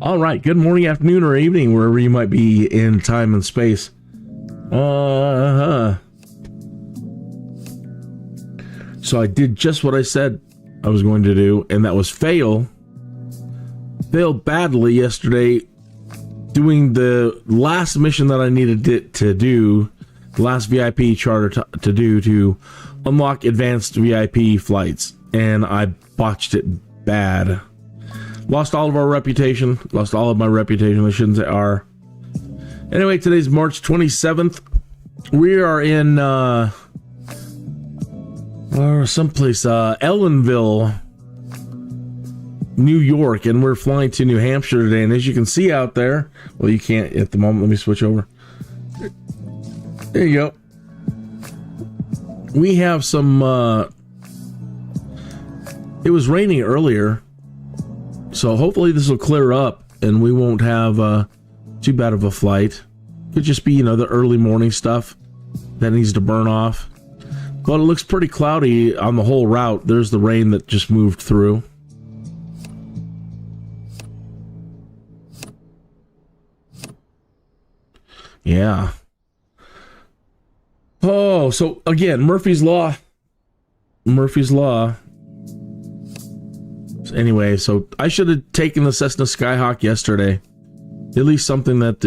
All right. Good morning, afternoon, or evening, wherever you might be in time and space. So I did just what I said I was going to do, and that was fail. Failed badly yesterday doing the last mission that I needed to do, the last VIP charter to do to unlock advanced VIP flights, and I botched it bad. Lost all of our reputation. Lost all of my reputation. I shouldn't say our. Anyway, today's March 27th. We are in someplace, Ellenville, New York, and we're flying to New Hampshire today. And as you can see out there, well, you can't at the moment. Let me switch over. There you go. We have some, it was raining earlier, so hopefully this will clear up and we won't have too bad of a flight. Could just be, the early morning stuff that needs to burn off. But it looks pretty cloudy on the whole route. There's the rain that just moved through. Yeah. Oh, so again, Murphy's Law. Anyway, so I should have taken the Cessna Skyhawk yesterday. At least something that,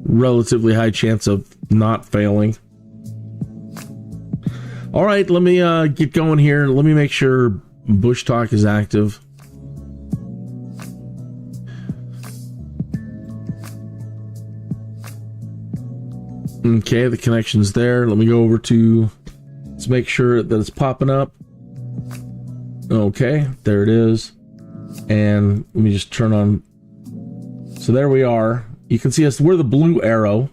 relatively high chance of not failing. All right, let me get going here. Let me make sure Bushtalk is active. Okay, the connection's there. Let me go over to, let's make sure that it's popping up. Okay, there it is. And let me just turn on. So there we are. You can see us, we're the blue arrow.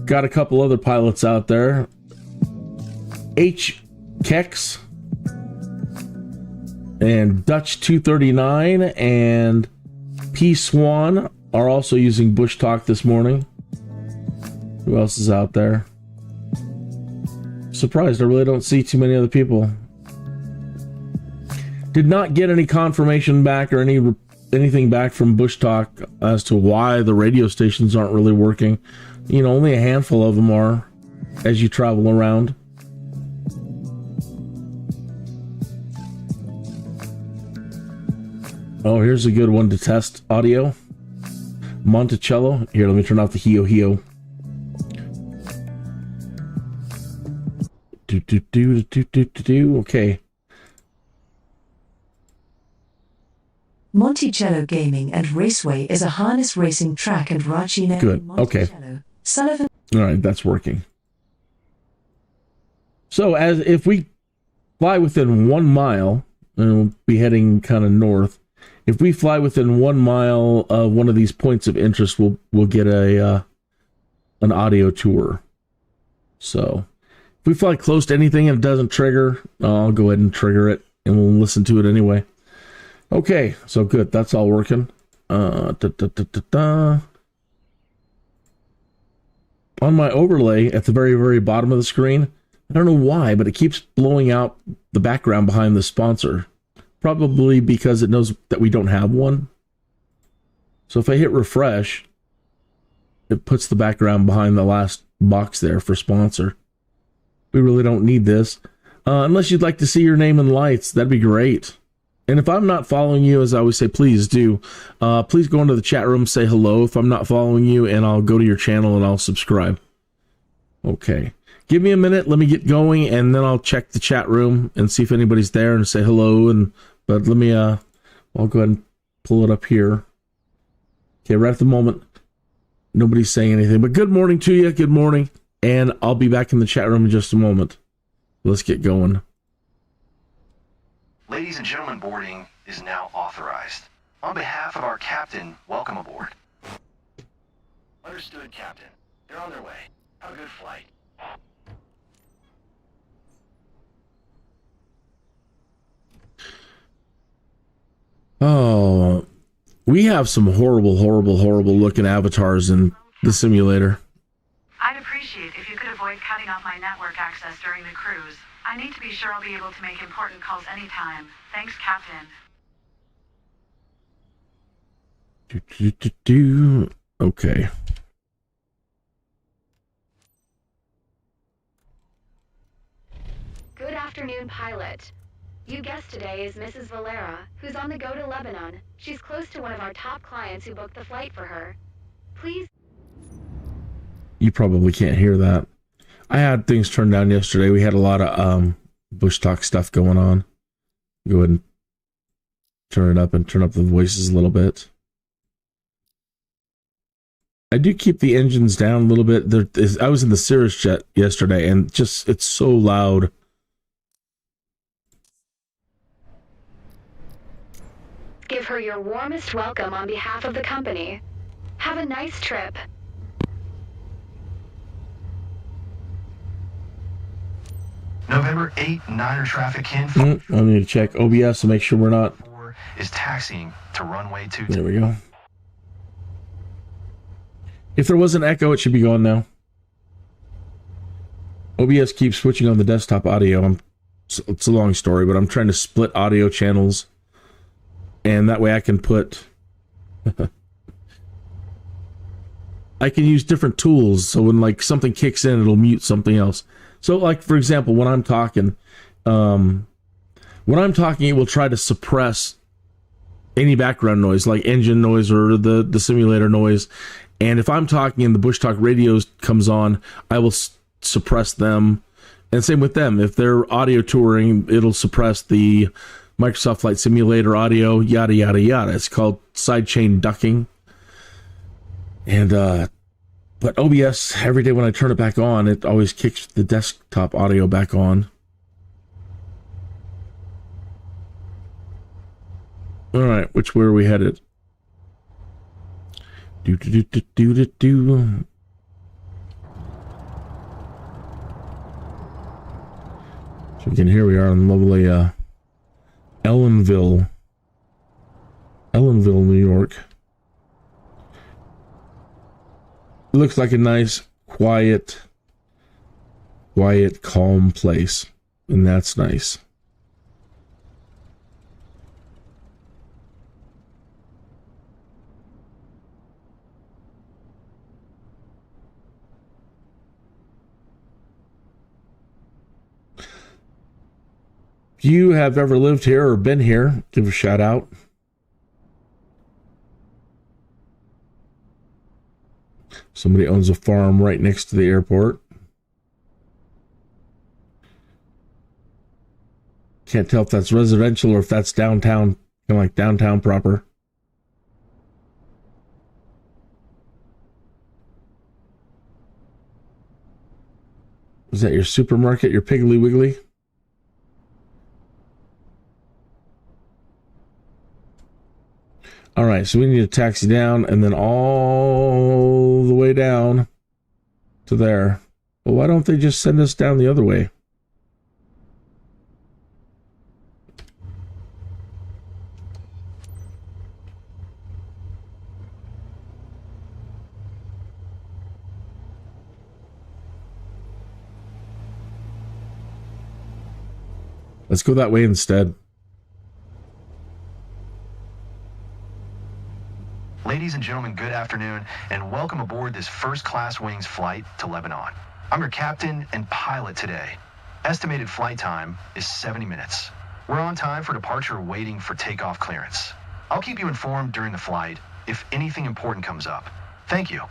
Got a couple other pilots out there. H. Kex and Dutch 239 and P. Swan are also using Bushtalk this morning. Who else is out there? Surprised, I really don't see too many other people. Did not get any confirmation back or anything back from Bushtalk as to why the radio stations aren't really working. Only a handful of them are as you travel around. Oh, here's a good one to test audio. Monticello. Here, let me turn off the Hio. Okay. Monticello Gaming and Raceway is a harness racing track and ranch in Good. Okay. Sullivan. All right, that's working. So if we fly within 1 mile, and we'll be heading kind of north. If we fly within 1 mile of one of these points of interest, we'll get an audio tour. So if we fly close to anything and it doesn't trigger, I'll go ahead and trigger it, and we'll listen to it anyway. Okay, so good. That's all working. On my overlay at the very, very bottom of the screen, I don't know why, but it keeps blowing out the background behind the sponsor. Probably because it knows that we don't have one. So if I hit refresh, it puts the background behind the last box there for sponsor. We really don't need this. Unless you'd like to see your name in lights, that'd be great. And if I'm not following you, as I always say, please do. Please go into the chat room, say hello if I'm not following you, and I'll go to your channel and I'll subscribe. Okay. Give me a minute, let me get going, and then I'll check the chat room and see if anybody's there and say hello. But let me, I'll go ahead and pull it up here. Okay, right at the moment, nobody's saying anything. But good morning to you, good morning. And I'll be back in the chat room in just a moment. Let's get going. Ladies and gentlemen, boarding is now authorized. On behalf of our captain, welcome aboard. Understood, Captain. They're on their way. Have a good flight. Oh, we have some horrible looking avatars in the simulator. I'd appreciate if you could avoid cutting off my network access during the cruise. I need to be sure I'll be able to make important calls anytime. Thanks, Captain. Okay. Good afternoon, pilot. You guessed today is Mrs. Valera, who's on the go to Lebanon. She's close to one of our top clients who booked the flight for her. Please. You probably can't hear that. I had things turned down yesterday. We had a lot of Bushtalk stuff going on. Go ahead and turn it up and turn up the voices a little bit. I do keep the engines down a little bit. I was in the CIRRUS jet yesterday, and just it's so loud. Give her your warmest welcome on behalf of the company. Have a nice trip. November 8, Niner traffic in. I need to check OBS to make sure we're not. Is taxiing to runway 2. There we go. If there was an echo, it should be gone now. OBS keeps switching on the desktop audio. It's a long story, but I'm trying to split audio channels. And that way I can put... I can use different tools, so when like something kicks in, it'll mute something else. So like, for example, when I'm talking, it will try to suppress any background noise, like engine noise or the simulator noise. And if I'm talking and the Bushtalk Radio comes on, I will suppress them. And same with them. If they're audio touring, it'll suppress the Microsoft Flight Simulator audio, yada, yada, yada. It's called sidechain ducking. And, but OBS, every day when I turn it back on, it always kicks the desktop audio back on. All right, which way are we headed? So again, here we are in lovely Ellenville, New York. It looks like a nice, quiet, calm place, and that's nice. If you have ever lived here or been here, give a shout out. Somebody owns a farm right next to the airport. Can't tell if that's residential or if that's downtown, kind of like downtown proper. Is that your supermarket, your Piggly Wiggly? All right, so we need to taxi down and then all the way down to there. Well, why don't they just send us down the other way? Let's go that way instead. Ladies and gentlemen, good afternoon, and welcome aboard this first-class wings flight to Lebanon. I'm your captain and pilot today. Estimated flight time is 70 minutes. We're on time for departure, waiting for takeoff clearance. I'll keep you informed during the flight if anything important comes up. Thank you.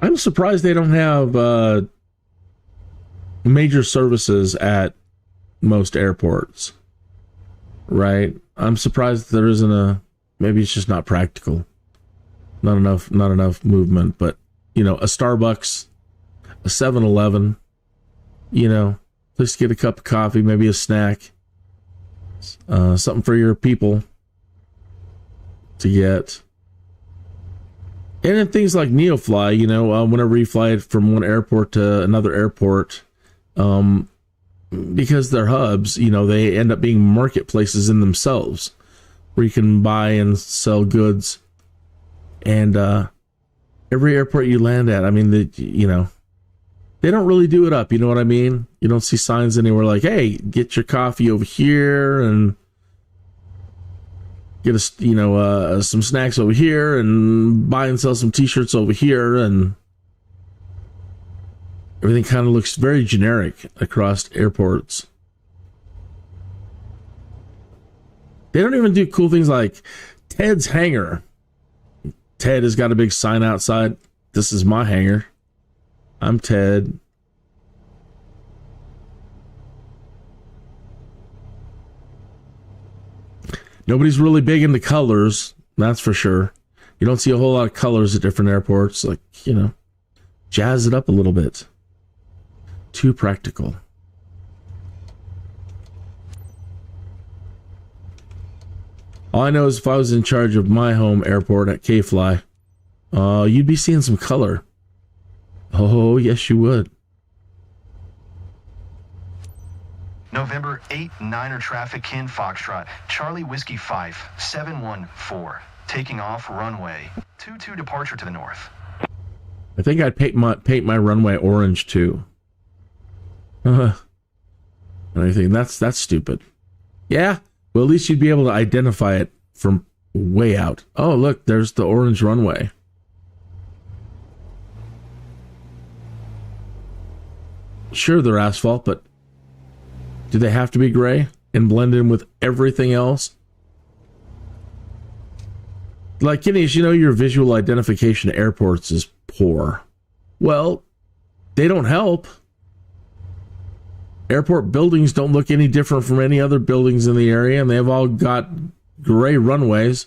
I'm surprised they don't have major services at most airports, right? I'm surprised there isn't a, maybe it's just not practical. Not enough movement, but you know, a Starbucks, a 7-Eleven, you know, just get a cup of coffee, maybe a snack, something for your people to get. And in things like NEOFLY, you know, whenever you fly from one airport to another airport, because they're hubs, you know, they end up being marketplaces in themselves where you can buy and sell goods. And every airport you land at, I mean, you know, they don't really do it up. You know what I mean? You don't see signs anywhere like, hey, get your coffee over here and get some snacks over here and buy and sell some t-shirts over here. And everything kind of looks very generic across airports. They don't even do cool things like Ted's hangar. Ted has got a big sign outside. This is my hangar. I'm Ted. Nobody's really big into colors, that's for sure. You don't see a whole lot of colors at different airports. Like, you know, jazz it up a little bit. Too practical. All I know is if I was in charge of my home airport at K-Fly, you'd be seeing some color. Oh, yes, you would. November 8, 9er traffic, Kin Foxtrot, Charlie Whiskey 5, 714. Taking off runway 22 departure to the north. I think I'd paint my runway orange too. And I think that's stupid. Yeah, well, at least you'd be able to identify it from way out. Oh, look, there's the orange runway. Sure, they're asphalt, but do they have to be gray and blend in with everything else? Like, Kenny's, you know, your visual identification at airports is poor. Well, they don't help. Airport buildings don't look any different from any other buildings in the area, and they've all got gray runways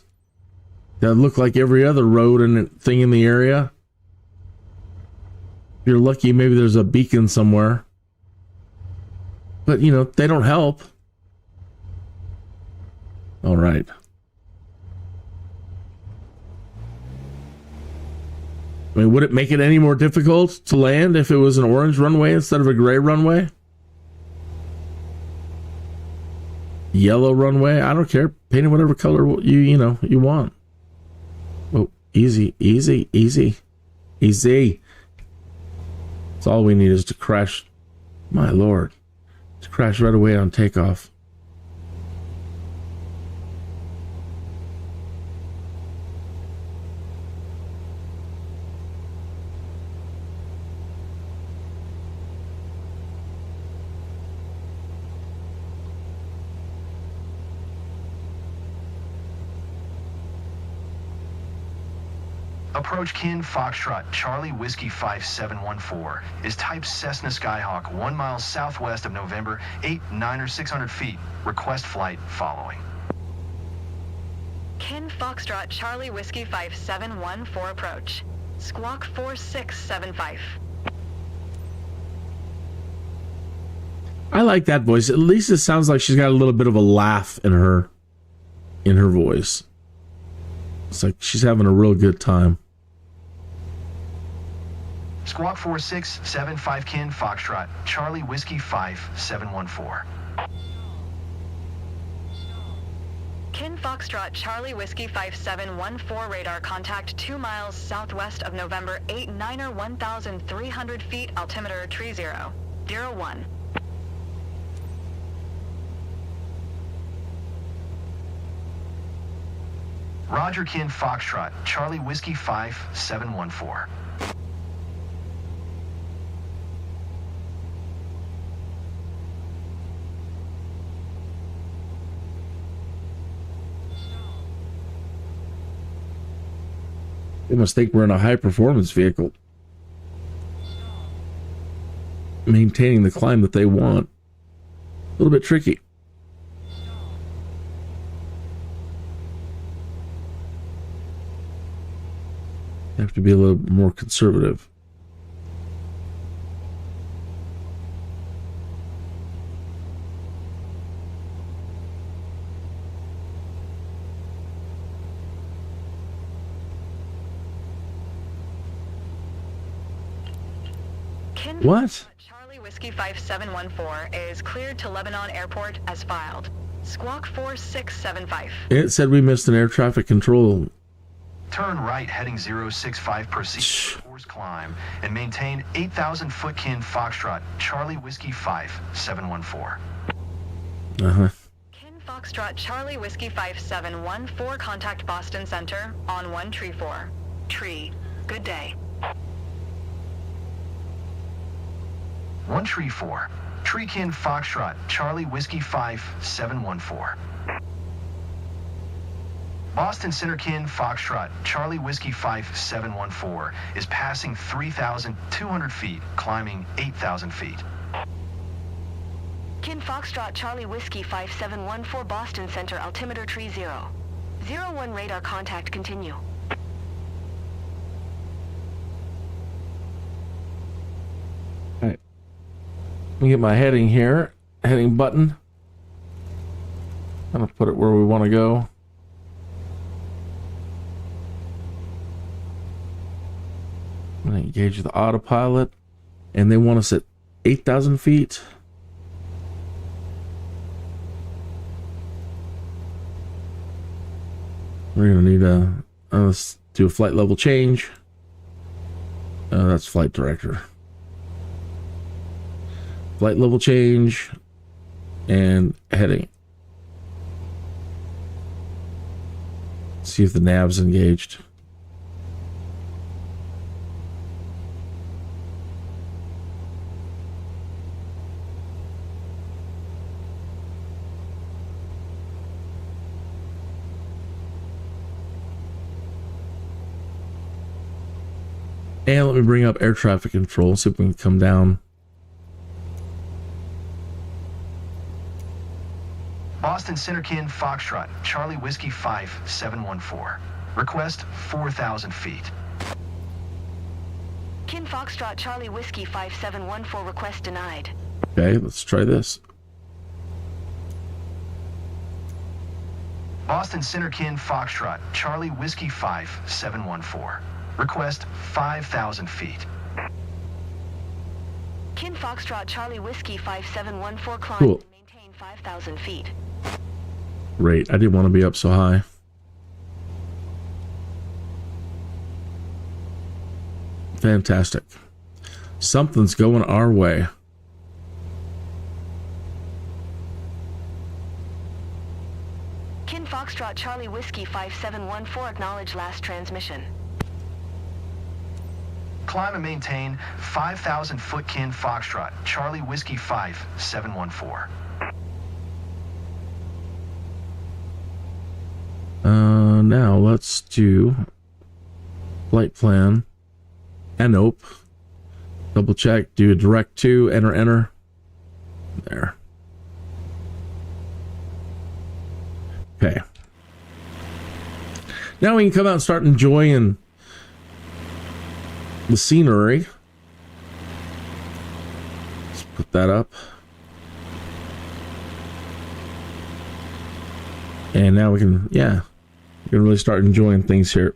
that look like every other road and thing in the area. If you're lucky, maybe there's a beacon somewhere. But, you know, they don't help. All right. I mean, would it make it any more difficult to land if it was an orange runway instead of a gray runway? Yellow runway? I don't care. Paint it whatever color you want. Oh, easy, easy, easy, easy. That's all we need is to crash. My Lord. To crash right away on takeoff. Approach Kin Foxtrot, Charlie Whiskey 5714 is type Cessna Skyhawk, 1 mile southwest of November, 8, 9er, 600 feet. Request flight following. Kin Foxtrot, Charlie Whiskey 5714 approach. Squawk 4675. I like that voice. At least it sounds like she's got a little bit of a laugh in her voice. It's like she's having a real good time. Squawk 4675 Kin Foxtrot, Charlie Whiskey 5714. Kin Foxtrot, Charlie Whiskey 5714 radar contact 2 miles southwest of November, 8, 9er, 1,300 feet, altimeter 3001. Roger, Kin Foxtrot, Charlie Whiskey 5714. They must think we're in a high-performance vehicle. Maintaining the climb that they want. A little bit tricky. Have to be a little more conservative. What? Charlie Whiskey 5714 is cleared to Lebanon Airport as filed. Squawk 4675. It said we missed an air traffic control. Turn right heading 065, proceed course climb, and maintain 8,000 foot kin Foxtrot, Charlie Whiskey 5714. Uh-huh. Kin Foxtrot, Charlie Whiskey 5714, contact Boston Center on 134. Tree, good day. 134. Tree kin Foxtrot, Charlie Whiskey 5714. Boston Center kin Foxtrot, Charlie Whiskey 5714 is passing 3,200 feet, climbing 8,000 feet. Kin Foxtrot, Charlie Whiskey 5714, Boston Center, altimeter tree 0. 01 radar contact, continue. Alright. Let me get my heading here. Heading button. I'm going to put it where we want to go. I'm going to engage the autopilot. And they want us at 8,000 feet. We're going to need let's do a flight level change. That's flight director. Flight level change and heading. See if the nav's engaged. And let me bring up air traffic control, see if we can come down. Boston Center kin Foxtrot, Charlie Whiskey 5714. Request 4,000 feet. Kin Foxtrot, Charlie Whiskey 5714, request denied. Okay, let's try this. Boston Center kin Foxtrot, Charlie Whiskey 5714. Request 5,000 feet. Kin Foxtrot, Charlie Whiskey 5714, climb Cool. and maintain 5,000 feet. Great, I didn't want to be up so high. Fantastic. Something's going our way. Kin Foxtrot, Charlie Whiskey 5714, acknowledge last transmission. Climb and maintain 5,000 foot kin Foxtrot, Charlie Whiskey 5714. Now let's do flight plan. NOOB. Double check, do a direct to, enter. There. Okay. Now we can come out and start enjoying the scenery. Let's put that up. And now we can, we can really start enjoying things here.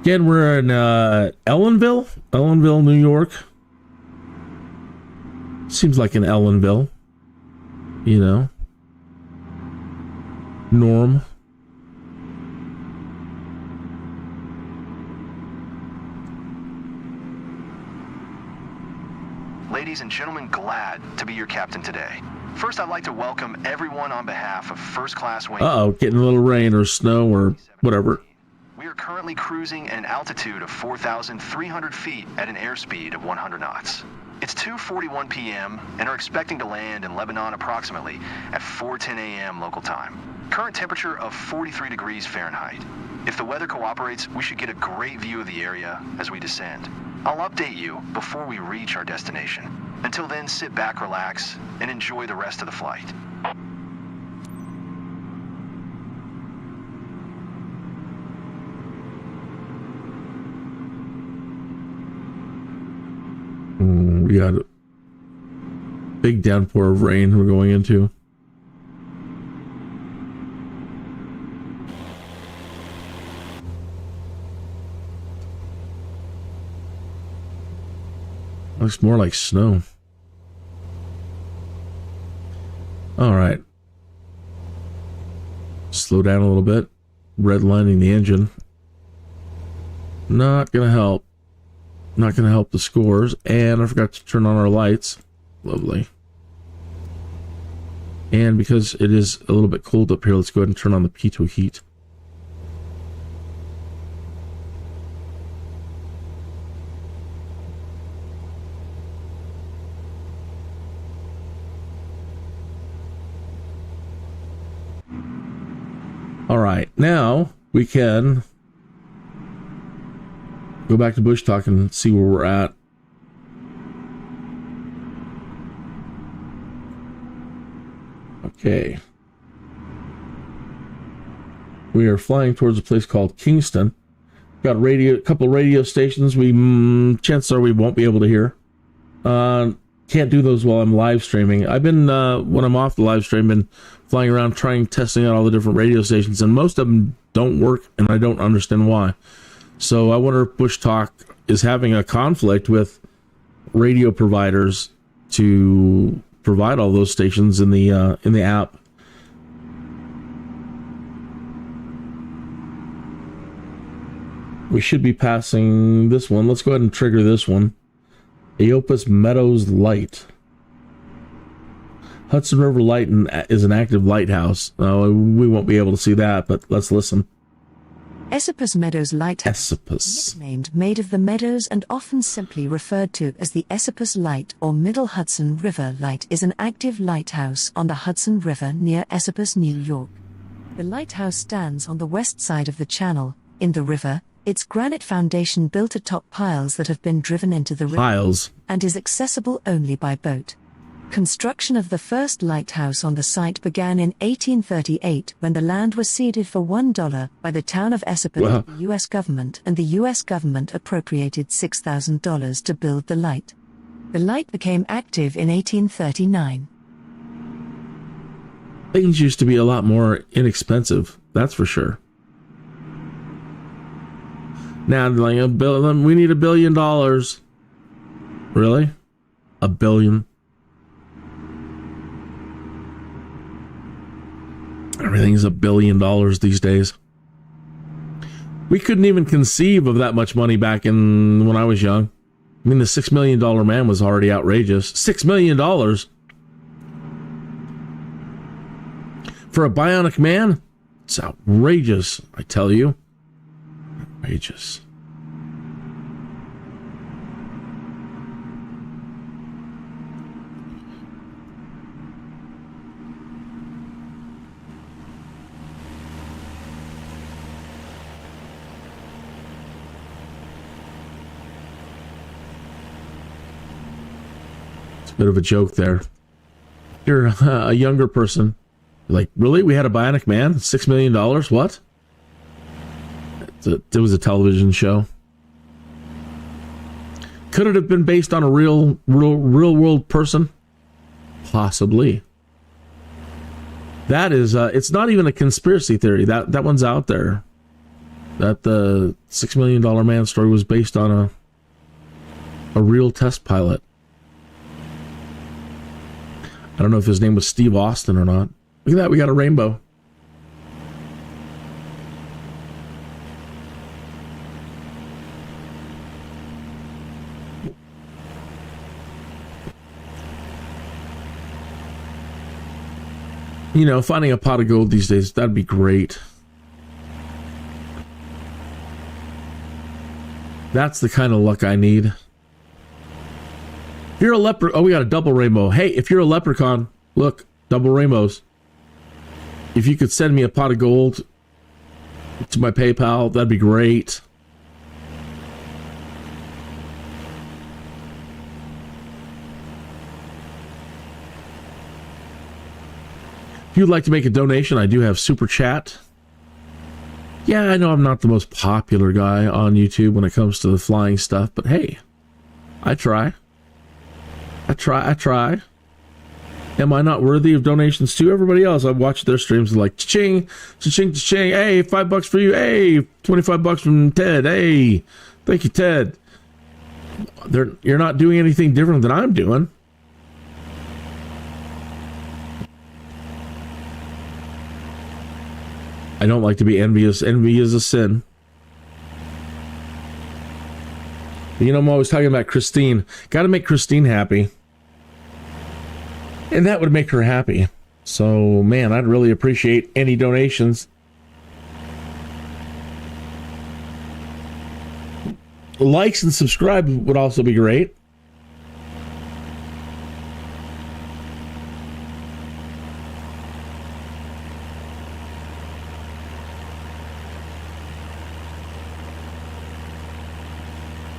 Again, we're in Ellenville, New York. Seems like an Ellenville, you know. Norm. Ladies and gentlemen, glad to be your captain today. First, I'd like to welcome everyone on behalf of First Class Wing. Uh-oh, getting a little rain or snow or whatever. We are currently cruising at an altitude of 4,300 feet at an airspeed of 100 knots. It's 2:41 p.m. and are expecting to land in Lebanon approximately at 4:10 a.m. local time. Current temperature of 43 degrees Fahrenheit. If the weather cooperates, we should get a great view of the area as we descend. I'll update you before we reach our destination. Until then, sit back, relax, and enjoy the rest of the flight. We got a big downpour of rain we're going into. Looks more like snow. All right. Slow down a little bit. Redlining the engine. Not going to help. Not going to help the scores. And I forgot to turn on our lights. Lovely. And because it is a little bit cold up here, let's go ahead and turn on the pitot heat. All right, now we can go back to Bushtalk and see where we're at. Okay. We are flying towards a place called Kingston. Got a couple radio stations. Chances are we won't be able to hear. Can't do those while I'm live streaming. I've been, when I'm off the live stream, been flying around testing out all the different radio stations, and most of them don't work, and I don't understand why. So I wonder if Bushtalk is having a conflict with radio providers to provide all those stations in the app. We should be passing this one. Let's go ahead and trigger this one. Eopus Meadows Light. Hudson River Light is an active lighthouse. We won't be able to see that, but let's listen. Esopus Meadows Lighthouse, Esopus. nicknamed Maid of the Meadows and often simply referred to as the Esopus Light or Middle Hudson River Light, is an active lighthouse on the Hudson River near Esopus, New York. The lighthouse stands on the west side of the channel, in the river, its granite foundation built atop piles that have been driven into the river, and is accessible only by boat. Construction of the first lighthouse on the site began in 1838 when the land was ceded for $1 by the town of Esopus to the U.S. government, and the U.S. government appropriated $6,000 to build the light. The light became active in 1839. Things used to be a lot more inexpensive, that's for sure. Now, like we need $1 billion. Really? $1 billion? Everything's $1 billion these days. We couldn't even conceive of that much money back when I was young. I mean, the $6 million man was already outrageous. $6 million? For a bionic man? It's outrageous, I tell you. Outrageous. It's a bit of a joke there. You're a younger person. You're like, really? We had a bionic man? $6 million? What? It was a television show. Could it have been based on a real world person? Possibly. That is, it's not even a conspiracy theory. That one's out there. That the $6 million man story was based on a real test pilot. I don't know if his name was Steve Austin or not. Look at that, we got a rainbow. You know, finding a pot of gold these days, that'd be great. That's the kind of luck I need. If you're a leprechaun, oh, we got a double rainbow. Hey, if you're a leprechaun, look, double rainbows. If you could send me a pot of gold to my PayPal, that'd be great. If you'd like to make a donation, I do have Super Chat. Yeah, I know I'm not the most popular guy on YouTube when it comes to the flying stuff, but hey, I try. Am I not worthy of donations too? Everybody else, I watch their streams like, cha-ching, cha-ching, cha-ching, hey, $5 for you, hey, $25 from Ted, hey, thank you, Ted. you're not doing anything different than I'm doing. I don't like to be envious. Envy is a sin. You know, I'm always talking about Christine. Got to make Christine happy. And that would make her happy. So, man, I'd really appreciate any donations. Likes and subscribe would also be great.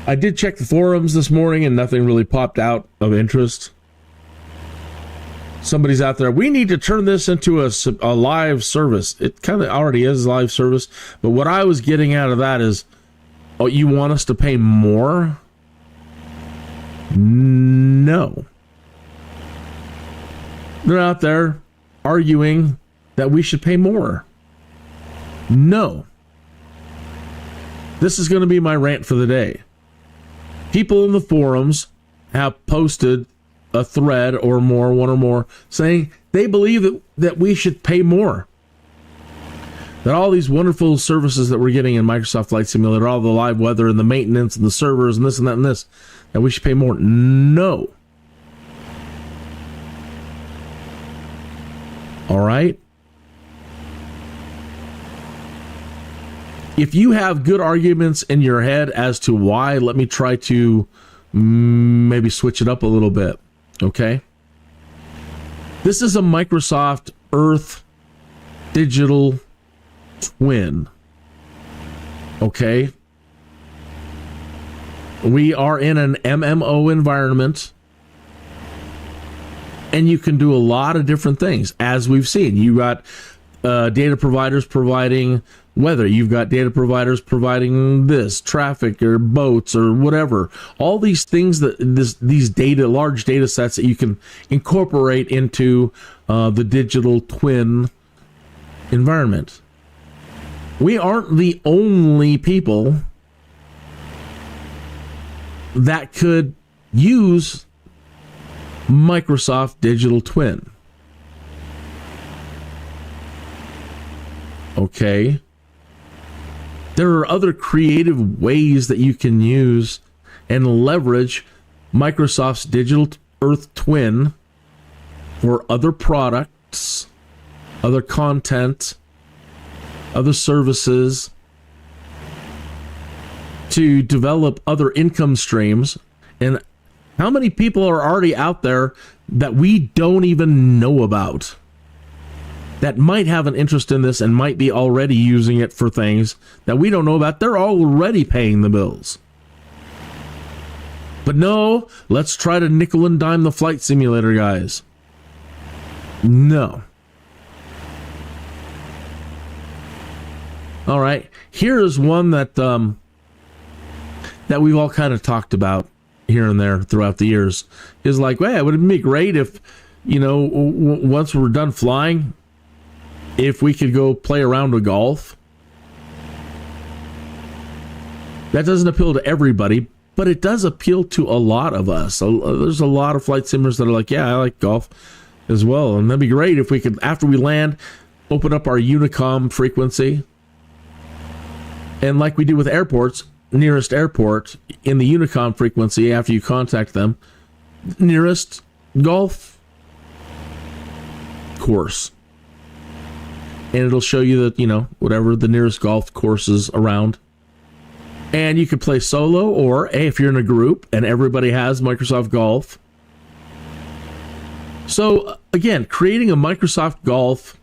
I did check the forums this morning and nothing really popped out of interest. Somebody's out there, we need to turn this into a live service. It kind of already is a live service, but what I was getting out of that is, oh, you want us to pay more? No. They're out there arguing that we should pay more. No. This is going to be my rant for the day. People in the forums have posted a thread or more, one or more, saying they believe that we should pay more. That all these wonderful services that we're getting in Microsoft Flight Simulator, all the live weather and the maintenance and the servers and this and that and this, that we should pay more. No. All right? If you have good arguments in your head as to why, let me try to maybe switch it up a little bit. Okay? This is a Microsoft Earth digital twin. Okay? We are in an MMO environment, and you can do a lot of different things, as we've seen. You got data providers providing weather. You've got data providers providing this, traffic or boats or whatever. All these things that these data, large data sets that you can incorporate into the digital twin environment. We aren't the only people that could use Microsoft Digital Twin. Okay. There are other creative ways that you can use and leverage Microsoft's Digital Earth Twin for other products, other content, other services, to develop other income streams. And how many people are already out there that we don't even know about that might have an interest in this and might be already using it for things that we don't know about? They're already paying the bills. But no, let's try to nickel and dime the flight simulator guys. No. All right, here is one that that we've all kind of talked about here and there throughout the years. Is like, well, would it be great if, you know, once we're done flying, if we could go play around with golf? That doesn't appeal to everybody, but it does appeal to a lot of us. So there's a lot of flight simmers that are like, yeah, I like golf as well. And that'd be great if we could, after we land, open up our Unicom frequency. And like we do with airports, nearest airport in the Unicom frequency, after you contact them, nearest golf course. And it'll show you that, you know, whatever the nearest golf course is around. And you could play solo, or if you're in a group and everybody has Microsoft Golf. So again, creating a Microsoft Golf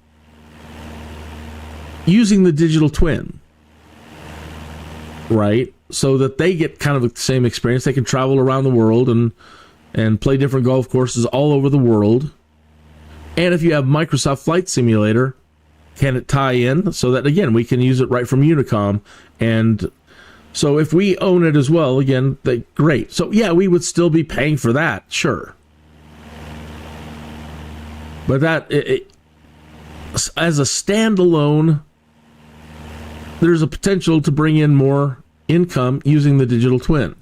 using the digital twin, right? So that they get kind of the same experience. They can travel around the world and play different golf courses all over the world. And if you have Microsoft Flight Simulator, can it tie in so that, again, we can use it right from Unicom? And so if we own it as well, again, great. So yeah, we would still be paying for that, sure. But that, as a standalone, there's a potential to bring in more income using the digital twin.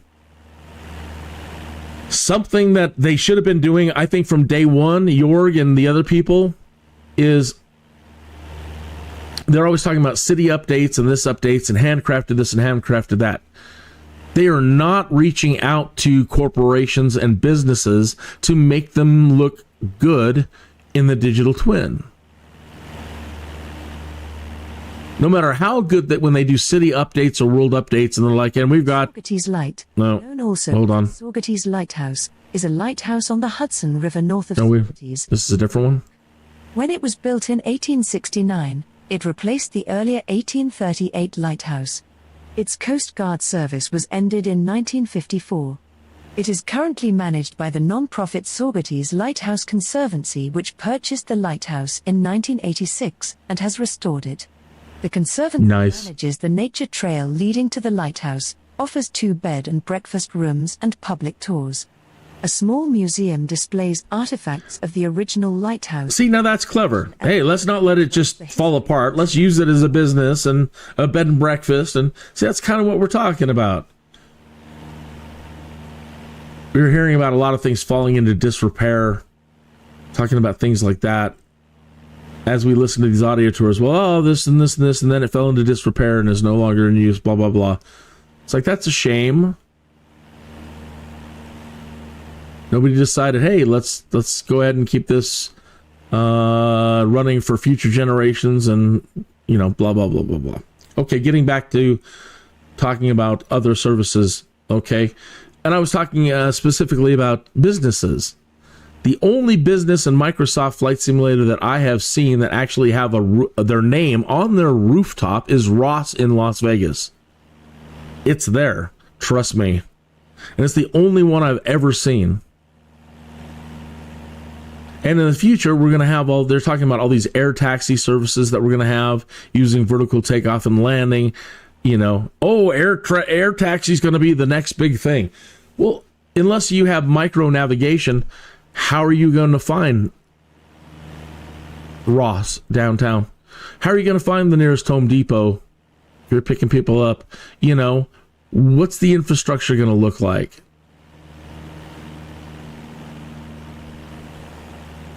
Something that they should have been doing, I think, from day one, Jorg and the other people, is they're always talking about city updates and this updates and handcrafted this and handcrafted that. They are not reaching out to corporations and businesses to make them look good in the digital twin. No matter how good that when they do city updates or world updates and they're like, and we've got... Saugerties Light, no, known also hold on. as Saugerties Lighthouse, is a lighthouse on the Hudson River north of Saugerties. This is a different one? When it was built in 1869, it replaced the earlier 1838 lighthouse. Its Coast Guard service was ended in 1954. It is currently managed by the non-profit Saugerties Lighthouse Conservancy, which purchased the lighthouse in 1986 and has restored it. The Conservancy manages the nature trail leading to the lighthouse, offers 2 bed and breakfast rooms and public tours. A small museum displays artifacts of the original lighthouse. See, now that's clever. Hey, let's not let it just fall apart. Let's use it as a business and a bed and breakfast. And see, that's kind of what we're talking about. We're hearing about a lot of things falling into disrepair, talking about things like that. As we listen to these audio tours, well, oh, this and this and this, and then it fell into disrepair and is no longer in use, blah, blah, blah. It's like, that's a shame. Nobody decided, hey, let's go ahead and keep this running for future generations and, you know, blah, blah, blah, blah, blah. Okay, getting back to talking about other services, okay? And I was talking specifically about businesses. The only business in Microsoft Flight Simulator that I have seen that actually have their name on their rooftop is Ross in Las Vegas. It's there, trust me. And it's the only one I've ever seen. And in the future, we're going to have they're talking about all these air taxi services that we're going to have using vertical takeoff and landing. You know, air taxi is going to be the next big thing. Well, unless you have micro navigation, how are you going to find Ross downtown? How are you going to find the nearest Home Depot? You're picking people up. You know, what's the infrastructure going to look like?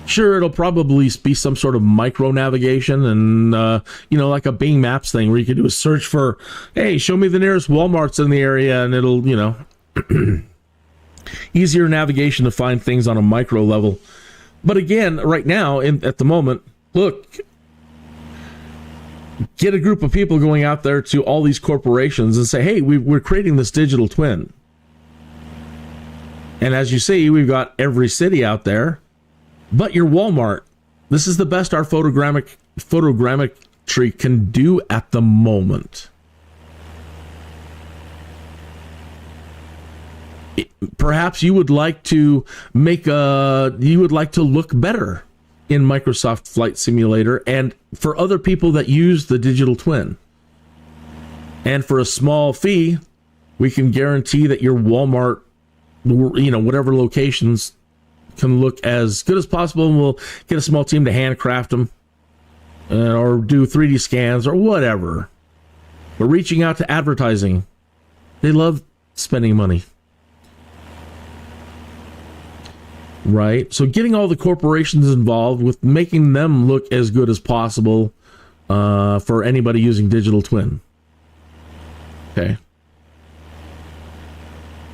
Sure, it'll probably be some sort of micro navigation and, you know, like a Bing Maps thing where you can do a search for, hey, show me the nearest Walmarts in the area, and it'll, you know... easier navigation to find things on a micro level. But again, right now, at the moment, look, get a group of people going out there to all these corporations and say, hey, we're creating this digital twin. And as you see, we've got every city out there, but your Walmart. This is the best our photogrammetry can do at the moment. Perhaps you would like to look better in Microsoft Flight Simulator, and for other people that use the digital twin. And for a small fee, we can guarantee that your Walmart, you know, whatever locations can look as good as possible, and we'll get a small team to handcraft them or do 3D scans or whatever. We're reaching out to advertising. They love spending money. Right? So getting all the corporations involved with making them look as good as possible for anybody using digital twin. Okay.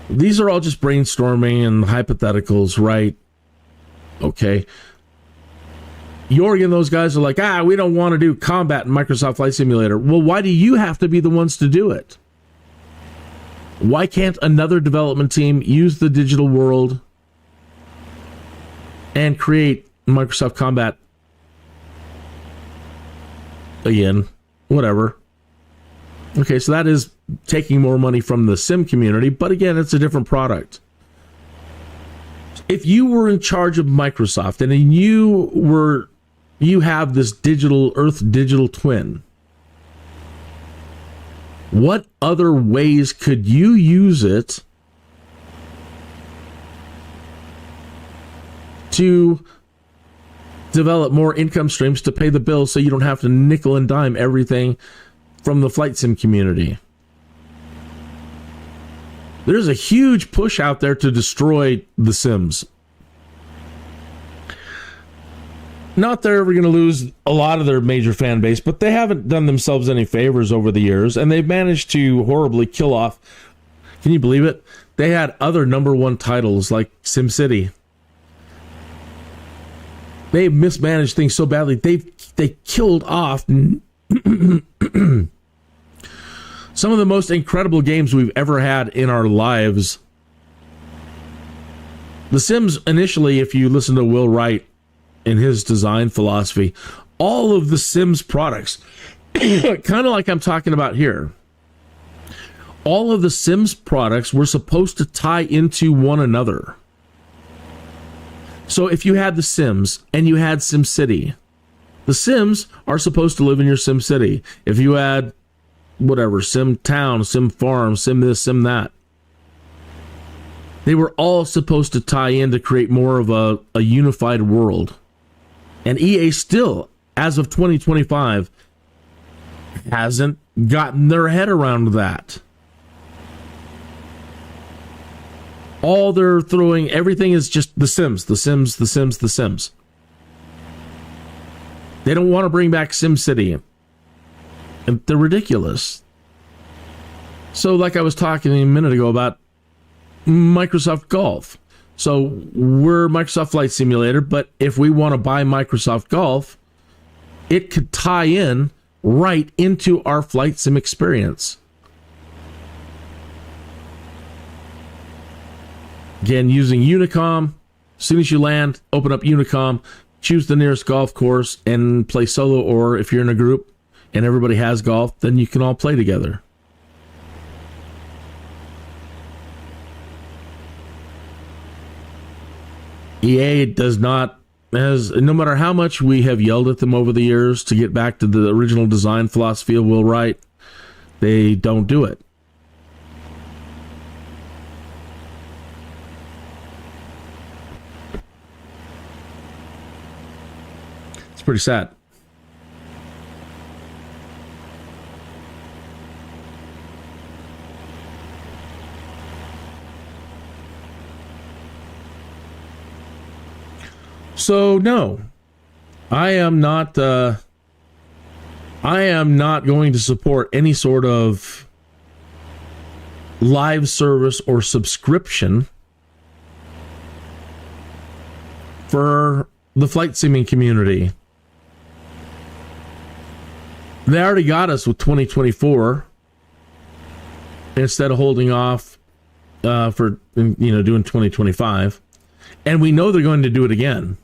These are all just brainstorming and hypotheticals, right? Okay. Jorg and those guys are like, we don't want to do combat in Microsoft Flight Simulator. Well, why do you have to be the ones to do it? Why can't another development team use the digital world and create Microsoft Combat again? Whatever. Okay, so that is taking more money from the sim community, but again, it's a different product. If you were in charge of Microsoft and you have this Earth digital twin, what other ways could you use it to develop more income streams to pay the bills so you don't have to nickel and dime everything from the flight sim community? There's a huge push out there to destroy The Sims. Not they're ever going to lose a lot of their major fan base, but they haven't done themselves any favors over the years, and they've managed to horribly kill off. Can you believe it? They had other #1 titles like SimCity. They mismanaged things so badly. They killed off some of the most incredible games we've ever had in our lives. The Sims, initially, if you listen to Will Wright and his design philosophy, all of the Sims products, kind of like I'm talking about here, all of the Sims products were supposed to tie into one another. So if you had The Sims and you had SimCity, the Sims are supposed to live in your SimCity. If you had whatever, Sim Town, Sim Farm, Sim this, Sim that, they were all supposed to tie in to create more of a unified world. And EA still, as of 2025, hasn't gotten their head around that. All they're throwing, everything is just The Sims, The Sims, The Sims, The Sims. They don't want to bring back SimCity. And they're ridiculous. So like I was talking a minute ago about Microsoft Golf. So we're Microsoft Flight Simulator, but if we want to buy Microsoft Golf, it could tie in right into our flight sim experience. Again, using Unicom, as soon as you land, open up Unicom, choose the nearest golf course, and play solo, or if you're in a group and everybody has golf, then you can all play together. EA does not, no matter how much we have yelled at them over the years to get back to the original design philosophy of Will Wright, they don't do it. It's pretty sad. So no, I am not going to support any sort of live service or subscription for the flight simming community. They already got us with 2024 instead of holding off for doing 2025, and we know they're going to do it again.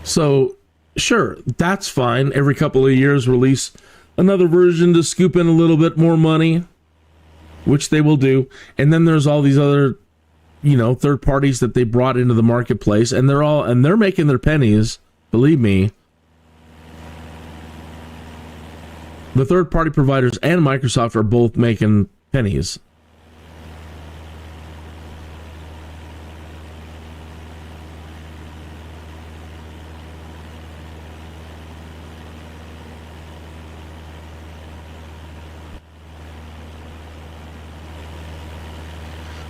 So, sure, that's fine. Every couple of years, release another version to scoop in a little bit more money, which they will do. And then there's all these other, third parties that they brought into the marketplace, and they're making their pennies. Believe me, the third party providers and Microsoft are both making pennies.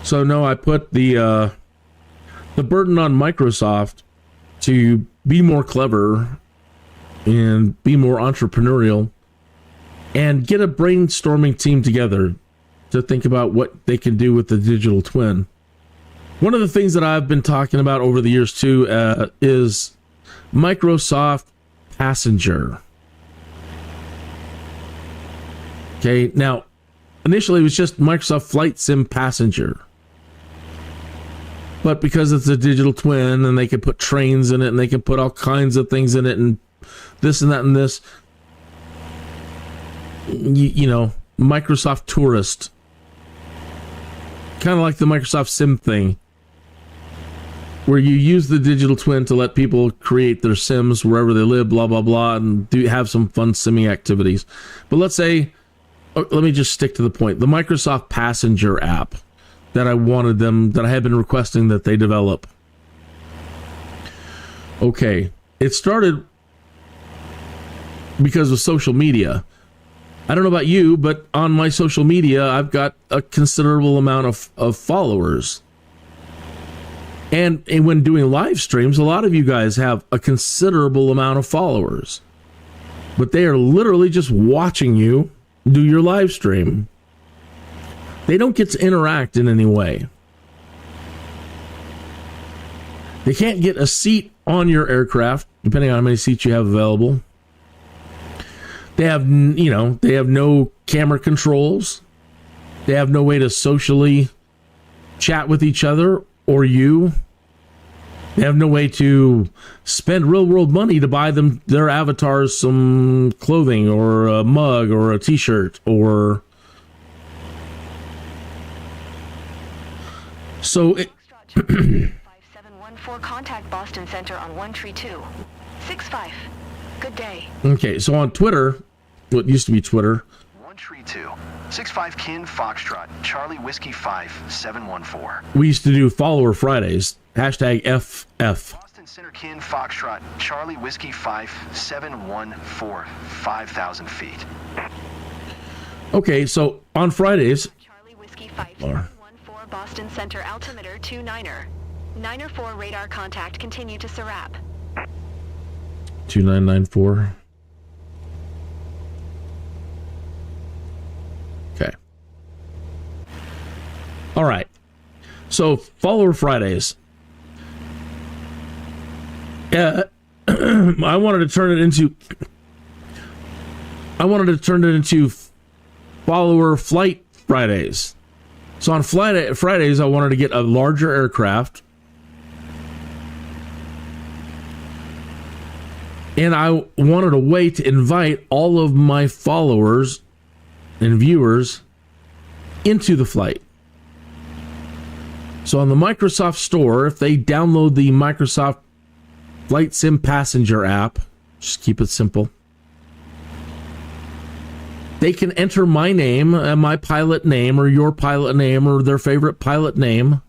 So no, I put the burden on Microsoft to be more clever and be more entrepreneurial and get a brainstorming team together to think about what they can do with the digital twin. One of the things that I've been talking about over the years too is Microsoft Passenger. Okay, now initially it was just Microsoft Flight Sim Passenger. But because it's a digital twin and they can put trains in it and they can put all kinds of things in it and this and that and this, Microsoft Tourist, kind of like the Microsoft Sim thing, where you use the digital twin to let people create their sims wherever they live, blah, blah, blah, and have some fun simming activities. But let's say, let me just stick to the point, the Microsoft Passenger app that I had been requesting that they develop. Okay, it started because of social media. I don't know about you, but on my social media, I've got a considerable amount of followers. And when doing live streams, a lot of you guys have a considerable amount of followers. But they are literally just watching you do your live stream. They don't get to interact in any way. They can't get a seat on your aircraft, depending on how many seats you have available. They have, they have no camera controls. They have no way to socially chat with each other or you. They have no way to spend real world money to buy them, their avatars, some clothing or a mug or a t-shirt or... So it... 5714 contact Boston Center on 132. 65. Good day. Okay, so on Twitter, what used to be Twitter... 132. 65 Kin Foxtrot, Charlie Whiskey 5714. We used to do Follower Fridays. Hashtag FF. Boston Center Kin Foxtrot, Charlie Whiskey 5714, 5,000 feet. Okay, so on Fridays... Charlie Whiskey 5714, Boston Center altimeter 29er. 904 radar contact, continue to CIRRUS. 2994. Okay. All right. So, Follower Fridays. I wanted to turn it into Follower Flight Fridays. So on Fridays, I wanted to get a larger aircraft. And I wanted a way to invite all of my followers and viewers into the flight. So on the Microsoft Store, if they download the Microsoft Flight Sim Passenger app, just keep it simple, they can enter my name, my pilot name, or your pilot name, or their favorite pilot name.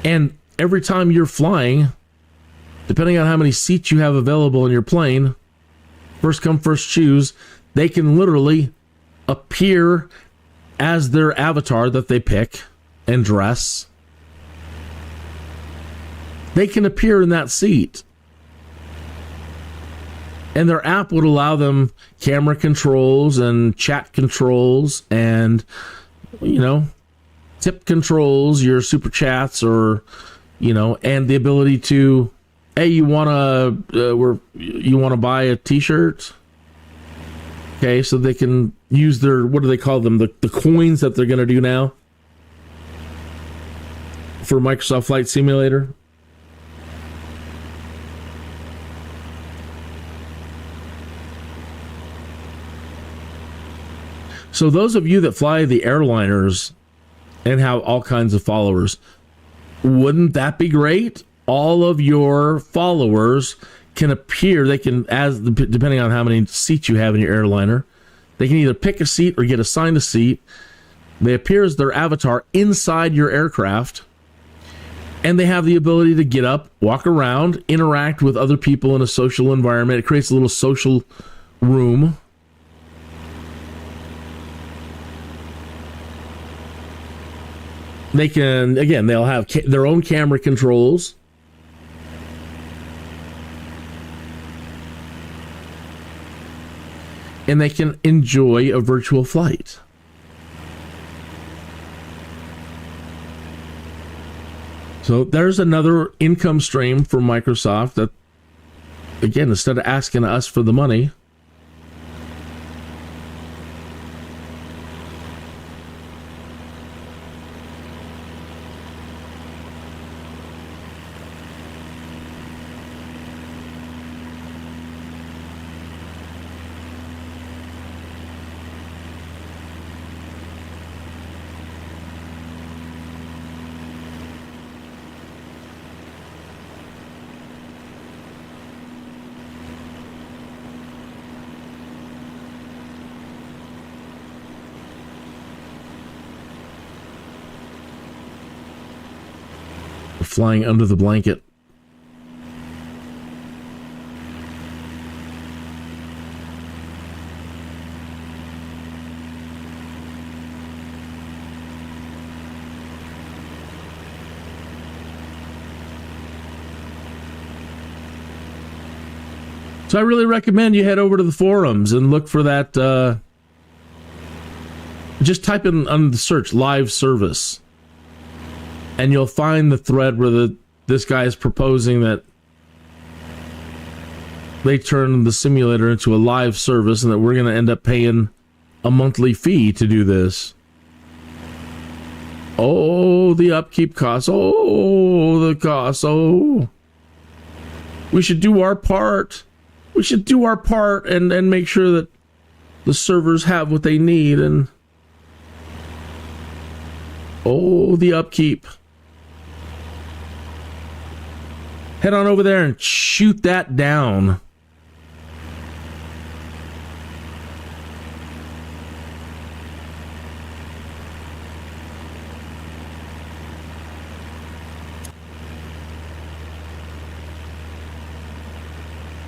And every time you're flying, depending on how many seats you have available in your plane, first come, first choose, they can literally appear as their avatar that they pick and dress. They can appear in that seat. And their app would allow them camera controls and chat controls and, tip controls, your super chats, or, and the ability to, hey, you want to buy a t-shirt? Okay, so they can use their, what do they call them? The coins that they're going to do now for Microsoft Flight Simulator. So those of you that fly the airliners and have all kinds of followers, wouldn't that be great? All of your followers can appear, they can, as depending on how many seats you have in your airliner, they can either pick a seat or get assigned a seat. They appear as their avatar inside your aircraft, and they have the ability to get up, walk around, interact with other people in a social environment. It creates a little social room. They can, again, they'll have their own camera controls. And they can enjoy a virtual flight. So there's another income stream for Microsoft that, again, instead of asking us for the money, flying under the blanket. So I really recommend you head over to the forums and look for that. Just type in on the search live service, and you'll find the thread where this guy is proposing that they turn the simulator into a live service and that we're going to end up paying a monthly fee to do this. Oh, the upkeep costs. Oh, the costs. Oh, we should do our part. We should do our part and make sure that the servers have what they need. And oh, the upkeep. Head on over there and shoot that down.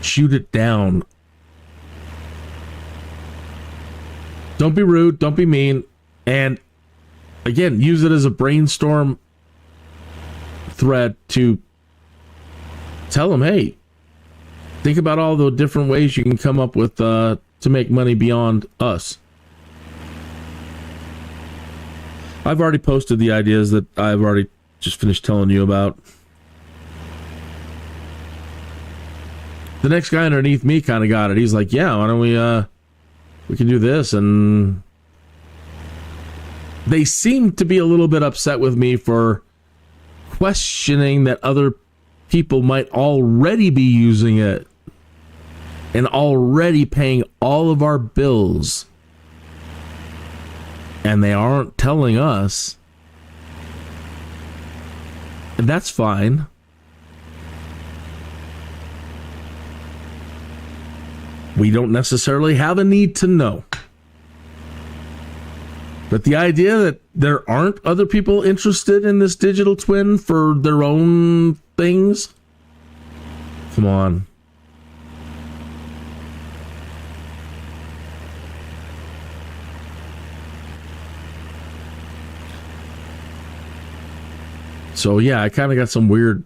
Shoot it down. Don't be rude. Don't be mean. And again, use it as a brainstorm thread to tell them, hey, think about all the different ways you can come up with to make money beyond us. I've already posted the ideas that I've already just finished telling you about. The next guy underneath me kind of got it. He's like, yeah, why don't we can do this. And they seem to be a little bit upset with me for questioning that other people might already be using it and already paying all of our bills. And they aren't telling us. And that's fine. We don't necessarily have a need to know. But the idea that there aren't other people interested in this digital twin for their own things? Come on. So yeah, I kind of got some weird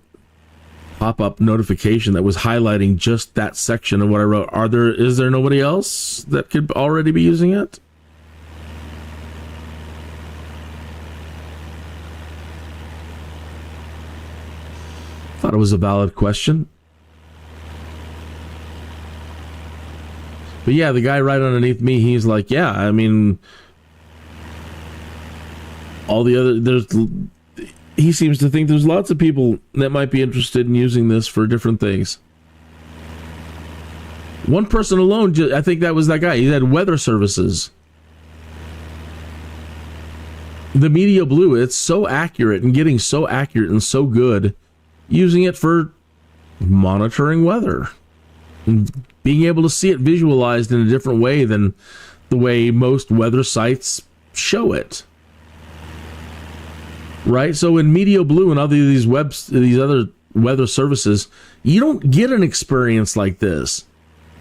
pop-up notification that was highlighting just that section of what I wrote. Is there nobody else that could already be using it? Thought it was a valid question. But yeah, the guy right underneath me, he's like, yeah, I mean, all the other, he seems to think there's lots of people that might be interested in using this for different things. One person alone, I think that was that guy. He had weather services. The Media Blue, it's so accurate and getting so accurate and so good, using it for monitoring weather. And being able to see it visualized in a different way than the way most weather sites show it. Right? So in Media Blue and other these other weather services, you don't get an experience like this.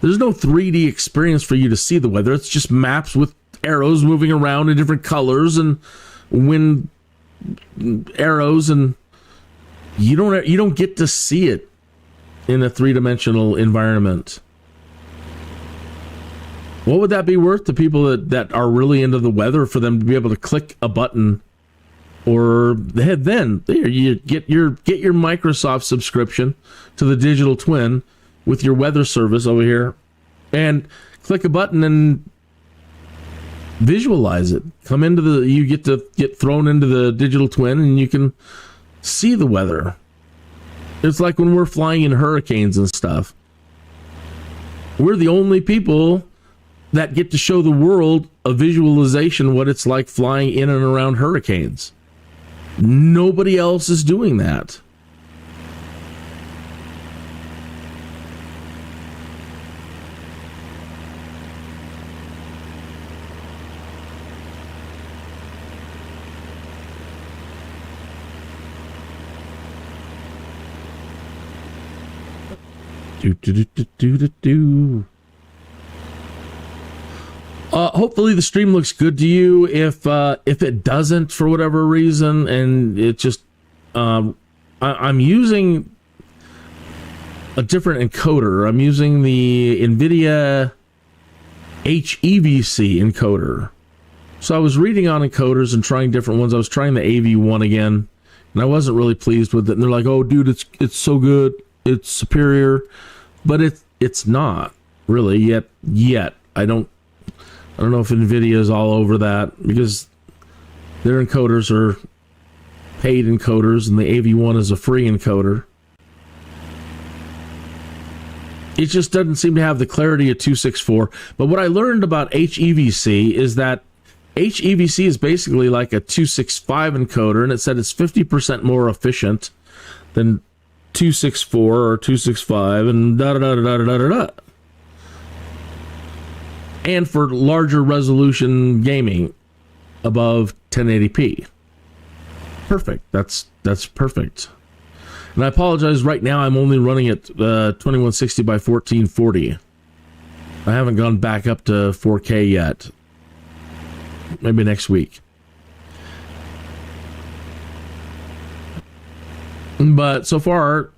There's no 3D experience for you to see the weather. It's just maps with arrows moving around in different colors and wind arrows, and you don't get to see it in a three-dimensional environment. What would that be worth to people that are really into the weather, for them to be able to click a button? Or then there you get your Microsoft subscription to the digital twin with your weather service over here, and click a button and visualize it. You get thrown into the digital twin and you can see the weather. It's like when we're flying in hurricanes and stuff. We're the only people that get to show the world a visualization of what it's like flying in and around hurricanes. Nobody else is doing that. Hopefully the stream looks good to you. If it doesn't for whatever reason, and it just I'm using a different encoder. I'm using the NVIDIA HEVC encoder. So I was reading on encoders and trying different ones. I was trying the AV1 again, and I wasn't really pleased with it. And they're like, "Oh, dude, it's so good, it's superior," but it's not really yet. I don't know if NVIDIA is all over that, because their encoders are paid encoders and the AV1 is a free encoder. It just doesn't seem to have the clarity of 264. But what I learned about HEVC is that HEVC is basically like a 265 encoder, and it said it's 50% more efficient than 264 or 265 and da-da-da-da-da-da-da-da. And for larger resolution gaming above 1080p. Perfect. That's perfect. And I apologize, right now I'm only running at 2160 by 1440. I haven't gone back up to 4K yet. Maybe next week. But so far,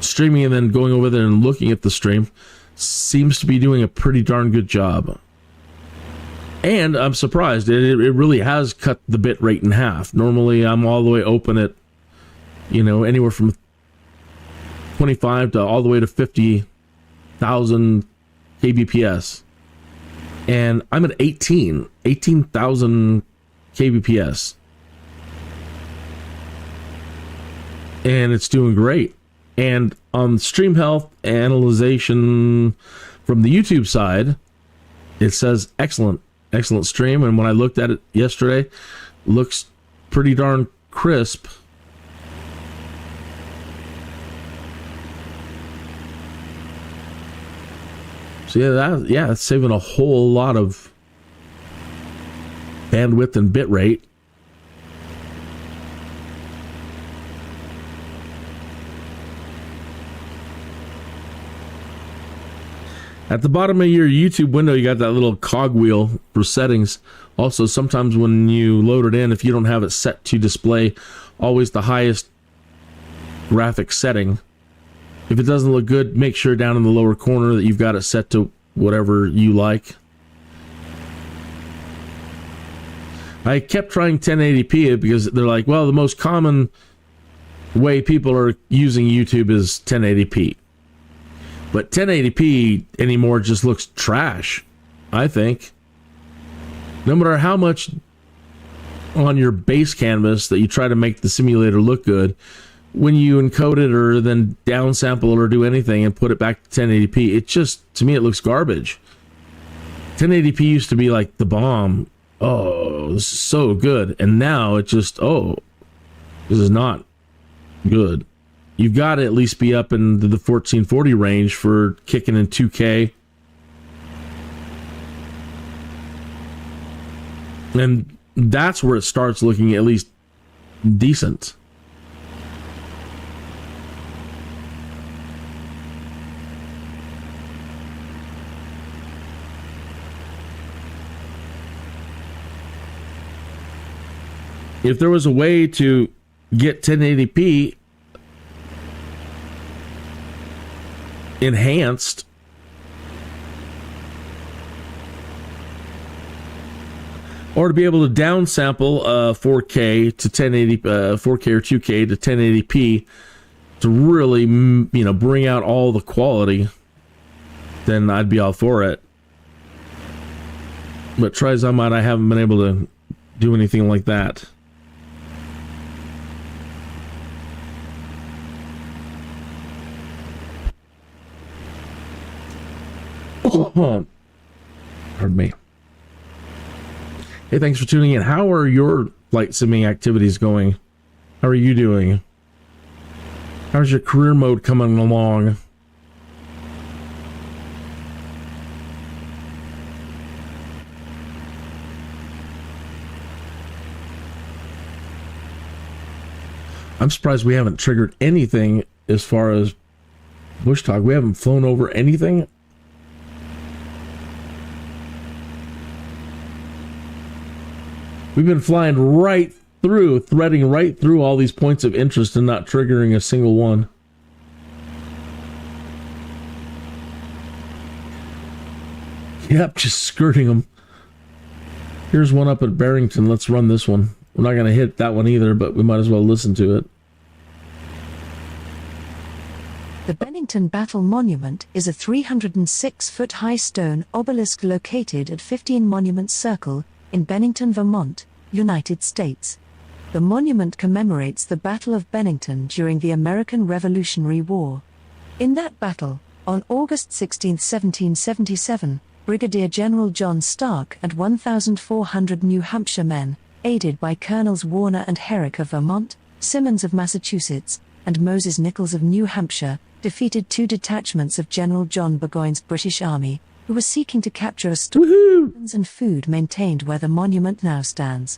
streaming and then going over there and looking at the stream seems to be doing a pretty darn good job. And I'm surprised. It really has cut the bit rate in half. Normally, I'm all the way open at, anywhere from 25 to all the way to 50,000 kbps. And I'm at 18,000 kbps. And it's doing great. And on stream health analyzation from the YouTube side, it says excellent stream. And when I looked at it yesterday, it looks pretty darn crisp. So it's saving a whole lot of bandwidth and bit rate. At the bottom of your YouTube window, you got that little cogwheel for settings. Also, sometimes when you load it in, if you don't have it set to display always the highest graphic setting, if it doesn't look good, make sure down in the lower corner that you've got it set to whatever you like. I kept trying 1080p because they're like, well, the most common way people are using YouTube is 1080p. But 1080p anymore just looks trash, I think. No matter how much on your base canvas that you try to make the simulator look good, when you encode it or then downsample it or do anything and put it back to 1080p, it just, to me, it looks garbage. 1080p used to be like the bomb. Oh, this is so good. And now it just, this is not good. You've got to at least be up into the 1440 range for kicking in 2K. And that's where it starts looking at least decent. If there was a way to get 1080p enhanced, or to be able to downsample 4K to 1080, 4K or 2K to 1080p to really, bring out all the quality, then I'd be all for it. But try as I might, I haven't been able to do anything like that. Pardon me. Hey, thanks for tuning in. How are your flight simming activities going? How are you doing? How's your career mode coming along? I'm surprised we haven't triggered anything as far as Bushtalk. We haven't flown over anything. We've been flying right through, threading right through all these points of interest and not triggering a single one. Yep, just skirting them. Here's one up at Barrington. Let's run this one. We're not going to hit that one either, but we might as well listen to it. The Bennington Battle Monument is a 306-foot-high stone obelisk located at 15 Monument Circle in Bennington, Vermont, United States. The monument commemorates the Battle of Bennington during the American Revolutionary War. In that battle, on August 16, 1777, Brigadier General John Stark and 1,400 New Hampshire men, aided by Colonels Warner and Herrick of Vermont, Simmons of Massachusetts, and Moses Nichols of New Hampshire, defeated 2 detachments of General John Burgoyne's British Army, who were seeking to capture a store of weapons and food maintained where the monument now stands.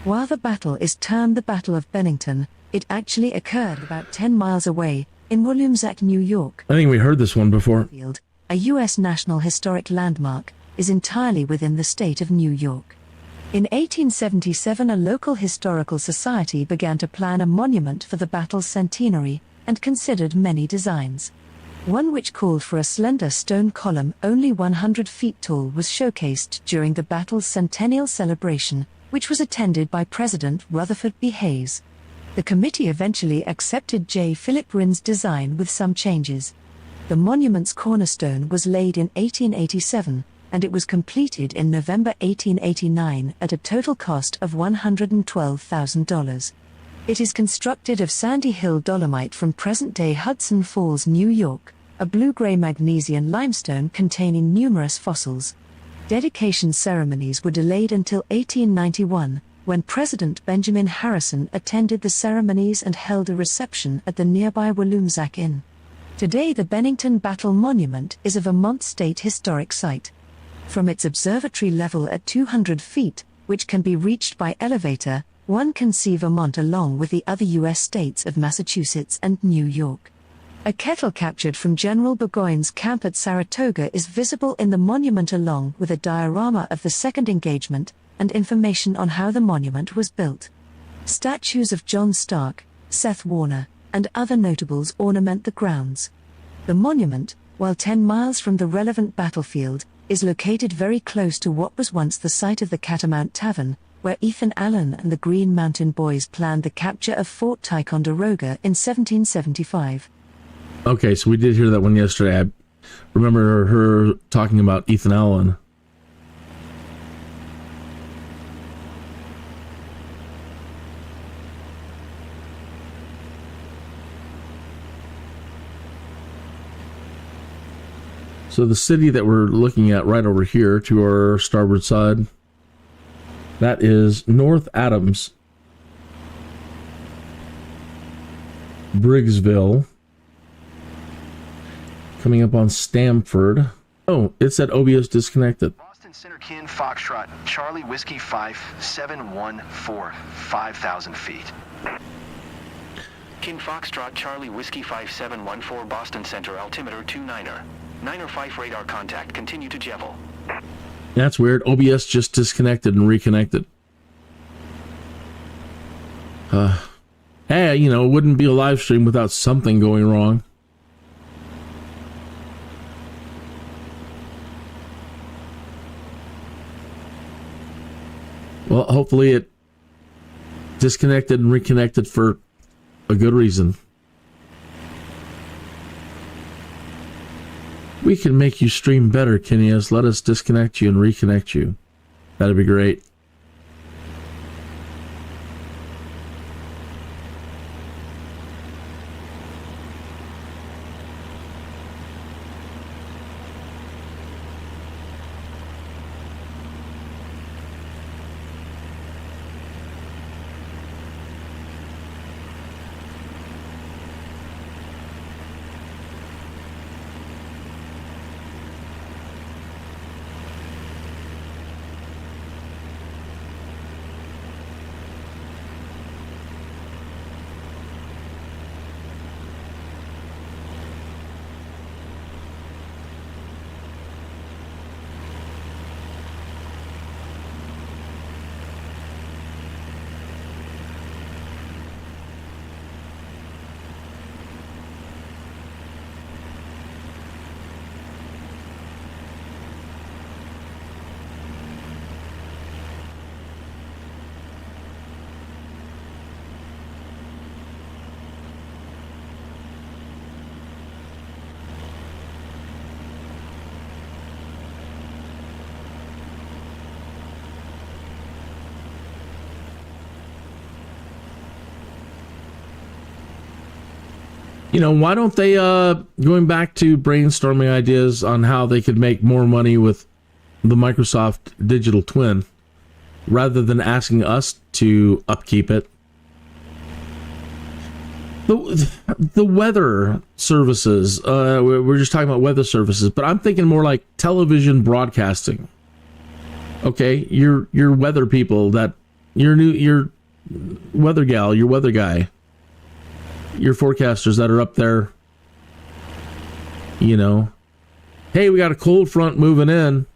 While the battle is termed the Battle of Bennington, it actually occurred about 10 miles away, in Walloomsac, New York. I think we heard this one before. A U.S. National Historic Landmark, is entirely within the state of New York. In 1877, a local historical society began to plan a monument for the battle's centenary, and considered many designs. One which called for a slender stone column only 100 feet tall was showcased during the battle's centennial celebration, which was attended by President Rutherford B. Hayes. The committee eventually accepted J. Philip Rhinn's design with some changes. The monument's cornerstone was laid in 1887, and it was completed in November 1889 at a total cost of $112,000. It is constructed of Sandy Hill dolomite from present-day Hudson Falls, New York, a blue-gray magnesian limestone containing numerous fossils. Dedication ceremonies were delayed until 1891, when President Benjamin Harrison attended the ceremonies and held a reception at the nearby Walloomsac Inn. Today the Bennington Battle Monument is a Vermont State Historic Site. From its observatory level at 200 feet, which can be reached by elevator, one can see Vermont along with the other U.S. states of Massachusetts and New York. A kettle captured from General Burgoyne's camp at Saratoga is visible in the monument along with a diorama of the second engagement, and information on how the monument was built. Statues of John Stark, Seth Warner, and other notables ornament the grounds. The monument, while 10 miles from the relevant battlefield, is located very close to what was once the site of the Catamount Tavern, where Ethan Allen and the Green Mountain Boys planned the capture of Fort Ticonderoga in 1775. Okay, so we did hear that one yesterday. I remember her talking about Ethan Allen. So the city that we're looking at right over here to our starboard side, that is North Adams, Briggsville, coming up on Stamford. Oh, it said OBS disconnected. Boston Center Kin Foxtrot, Charlie Whiskey 5714, 5,000 feet. Kin Foxtrot, Charlie Whiskey 5714, Boston Center, altimeter 29er. 905 radar contact, continue to Jevel. That's weird. OBS just disconnected and reconnected. Hey, you know, it wouldn't be a live stream without something going wrong. Well, hopefully it disconnected and reconnected for a good reason. We can make you stream better, Kenias. Let us disconnect you and reconnect you. That'd be great. why don't they, going back to brainstorming ideas on how they could make more money with the Microsoft digital twin, rather than asking us to upkeep it. The weather services, we're just talking about weather services, but I'm thinking more like television broadcasting. Okay, your weather people, that your weather gal, your weather guy, your forecasters that are up there, hey, we got a cold front moving in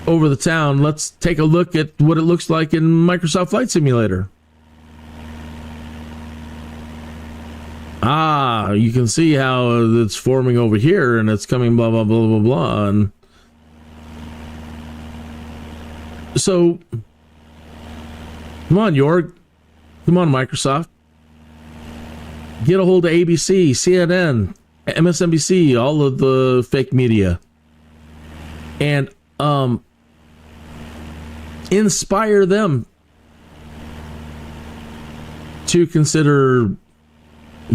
over the town. Let's take a look at what it looks like in Microsoft Flight Simulator. You can see how it's forming over here and it's coming blah, blah, blah, blah, blah. And so, come on, Jorg. Come on, Microsoft. Get a hold of ABC, CNN, MSNBC, all of the fake media. And inspire them to consider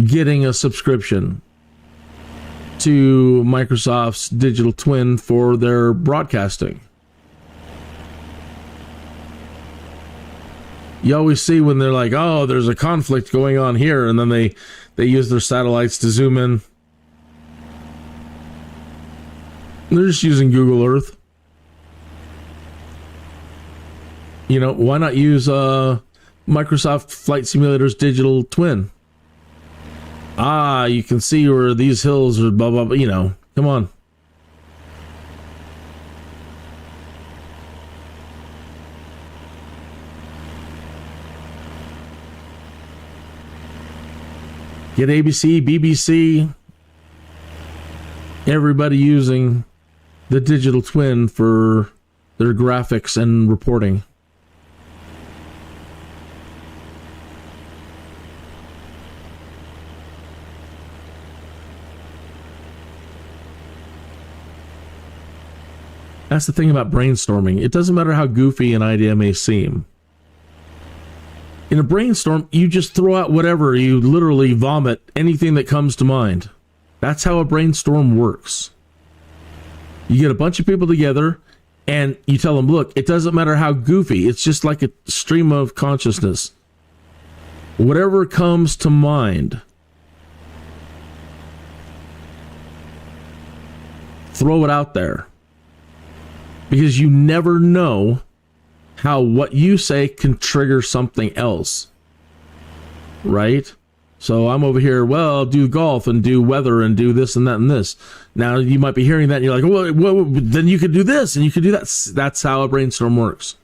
getting a subscription to Microsoft's digital twin for their broadcasting. You always see when they're like, oh, there's a conflict going on here, and then they use their satellites to zoom in. They're just using Google Earth. Why not use Microsoft Flight Simulator's digital twin? You can see where these hills are, blah, blah, blah, come on. Get ABC, BBC, everybody using the digital twin for their graphics and reporting. That's the thing about brainstorming. It doesn't matter how goofy an idea may seem. In a brainstorm, you just throw out whatever. You literally vomit anything that comes to mind. That's how a brainstorm works. You get a bunch of people together and you tell them, look, it doesn't matter how goofy. It's just like a stream of consciousness. Whatever comes to mind, throw it out there. Because you never know how what you say can trigger something else. Right? So I'm over here, well, do golf and do weather and do this and that and this. Now you might be hearing that and you're like, well, then you could do this and you could do that. That's how a brainstorm works.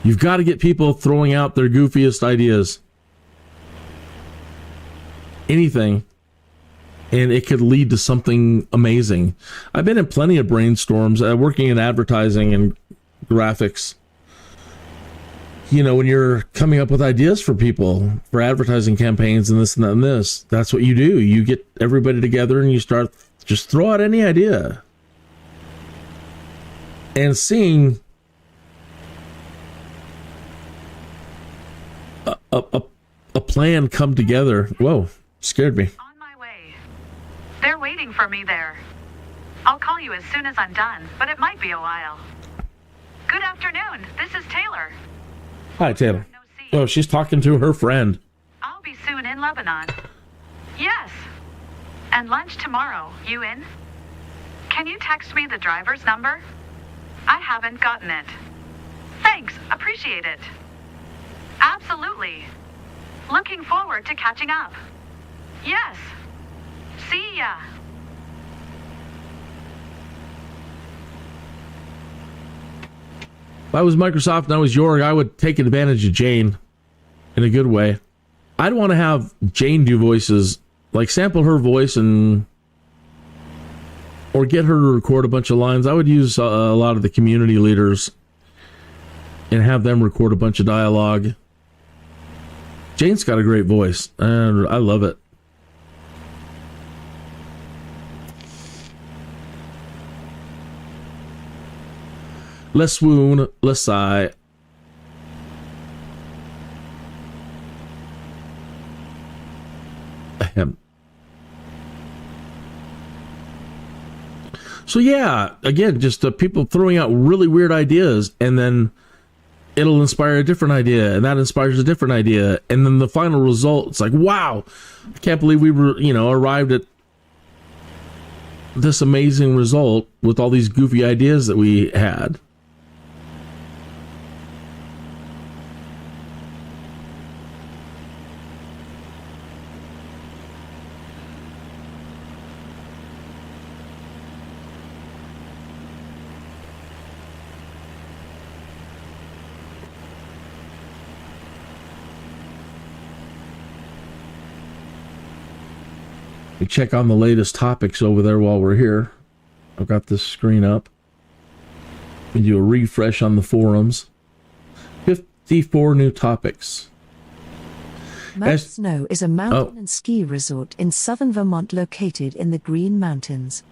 You've got to get people throwing out their goofiest ideas. Anything. And it could lead to something amazing. I've been in plenty of brainstorms, working in advertising and graphics. When you're coming up with ideas for people, for advertising campaigns and this and that and this, that's what you do. You get everybody together and you start, just throw out any idea. And seeing a plan come together. Whoa, scared me. They're waiting for me there. I'll call you as soon as I'm done, but it might be a while. Good afternoon. This is Taylor. Hi, Taylor. Oh, she's talking to her friend. I'll be soon in Lebanon. Yes. And lunch tomorrow. You in? Can you text me the driver's number? I haven't gotten it. Thanks. Appreciate it. Absolutely. Looking forward to catching up. Yes. See ya. If I was Microsoft and I was Jorg, I would take advantage of Jane in a good way. I'd want to have Jane do voices, like sample her voice or get her to record a bunch of lines. I would use a lot of the community leaders and have them record a bunch of dialogue. Jane's got a great voice, and I love it. Less swoon, less sigh. So yeah, again, just people throwing out really weird ideas, and then it'll inspire a different idea, and that inspires a different idea, and then the final result, it's like, wow, I can't believe we were, arrived at this amazing result with all these goofy ideas that we had. We check on the latest topics over there while we're here. I've got this screen up. We do a refresh on the forums. 54 new topics. Mount Snow is a mountain and ski resort in southern Vermont located in the Green Mountains.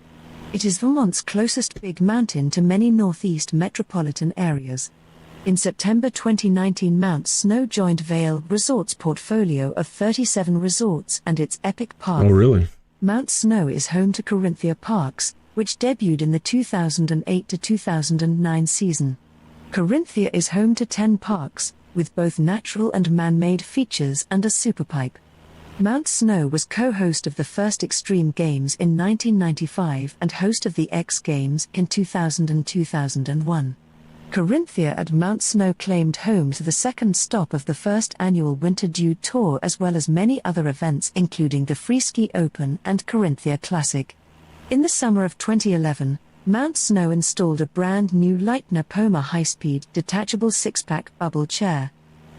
It is Vermont's closest big mountain to many northeast metropolitan areas. In September 2019, Mount Snow joined VAIL Resorts' portfolio of 37 resorts and its Epic Path. Oh, really? Mount Snow is home to Corinthia Parks, which debuted in the 2008 to 2009 season. Corinthia is home to 10 parks, with both natural and man-made features and a superpipe. Mount Snow was co-host of the first Extreme Games in 1995 and host of the X Games in 2000 and 2001. Corinthia at Mount Snow claimed home to the second stop of the first annual Winter Dew Tour, as well as many other events including the Free Ski Open and Corinthia Classic. In the summer of 2011, Mount Snow installed a brand new Lightner Poma high-speed detachable six-pack bubble chair.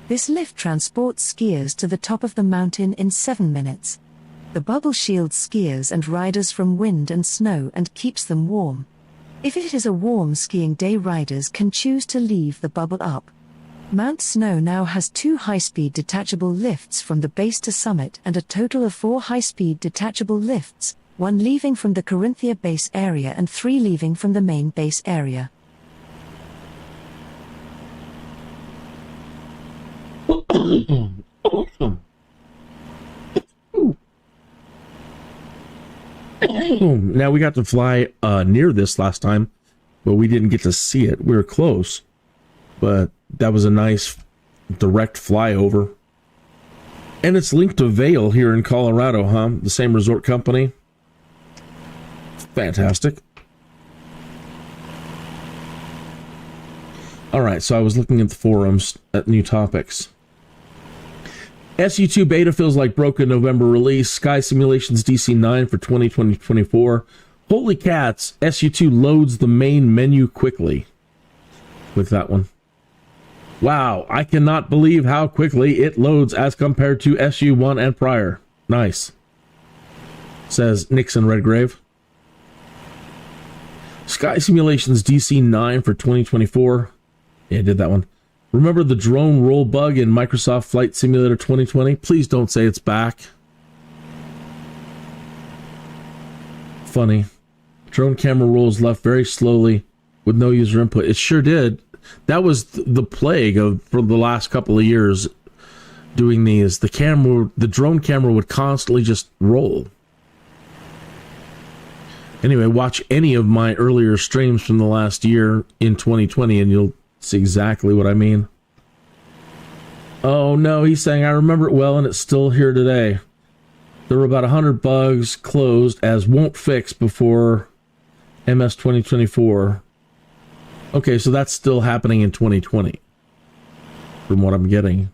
This lift transports skiers to the top of the mountain in 7 minutes. The bubble shields skiers and riders from wind and snow and keeps them warm. If it is a warm skiing day, riders can choose to leave the bubble up. Mount Snow now has 2 high-speed detachable lifts from the base to summit and a total of 4 high-speed detachable lifts, 1 leaving from the Corinthia base area and 3 leaving from the main base area. Now, we got to fly near this last time, but we didn't get to see it. We were close, but that was a nice direct flyover. And it's linked to VAIL here in Colorado, huh? The same resort company. Fantastic. All right, so I was looking at the forums at new topics. SU2 beta feels like broken November release. Sky Simulations DC9 for 2020-24. Holy cats, SU2 loads the main menu quickly. With that one. Wow, I cannot believe how quickly it loads as compared to SU1 and prior. Nice. Says Nixon Redgrave. Sky Simulations DC9 for 2024. Yeah, I did that one. Remember the drone roll bug in Microsoft Flight Simulator 2020? Please don't say it's back. Funny. Drone camera rolls left very slowly with no user input. It sure did. That was the plague for the last couple of years doing these. The drone camera would constantly just roll. Anyway, watch any of my earlier streams from the last year in 2020 and you'll see exactly what I mean. Oh no, he's saying I remember it well and it's still here today. There were about 100 bugs closed as won't fix before MS 2024. Okay, so that's still happening in 2020 from what I'm getting.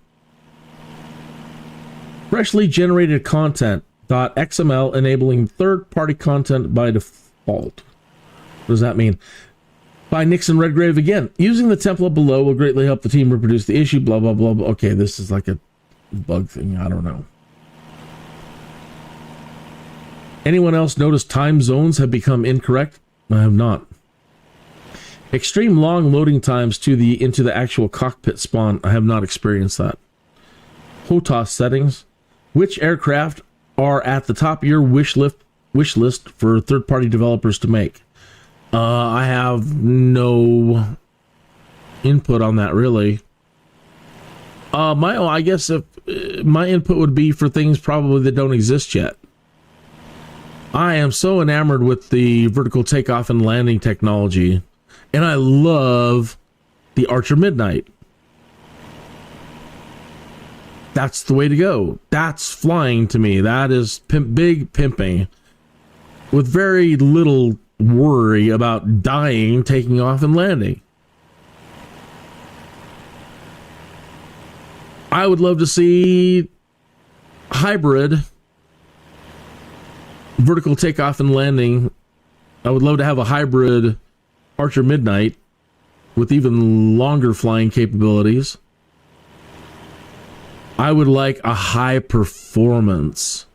Freshly generated content .xml enabling third-party content by default. What does that mean? By Nixon Redgrave again. Using the template below will greatly help the team reproduce the issue, blah, blah, blah, blah. Okay, this is like a bug thing. I don't know. Anyone else notice time zones have become incorrect? I have not. Extreme long loading times into the actual cockpit spawn. I have not experienced that. HOTAS settings. Which aircraft are at the top of your wish list for third-party developers to make? I have no input on that, really. I guess if my input would be for things probably that don't exist yet. I am so enamored with the vertical takeoff and landing technology, and I love the Archer Midnight. That's the way to go. That's flying to me. That is big pimping with very little worry about dying, taking off, and landing. I would love to see hybrid vertical takeoff and landing. I would love to have a hybrid Archer Midnight with even longer flying capabilities. I would like a high performance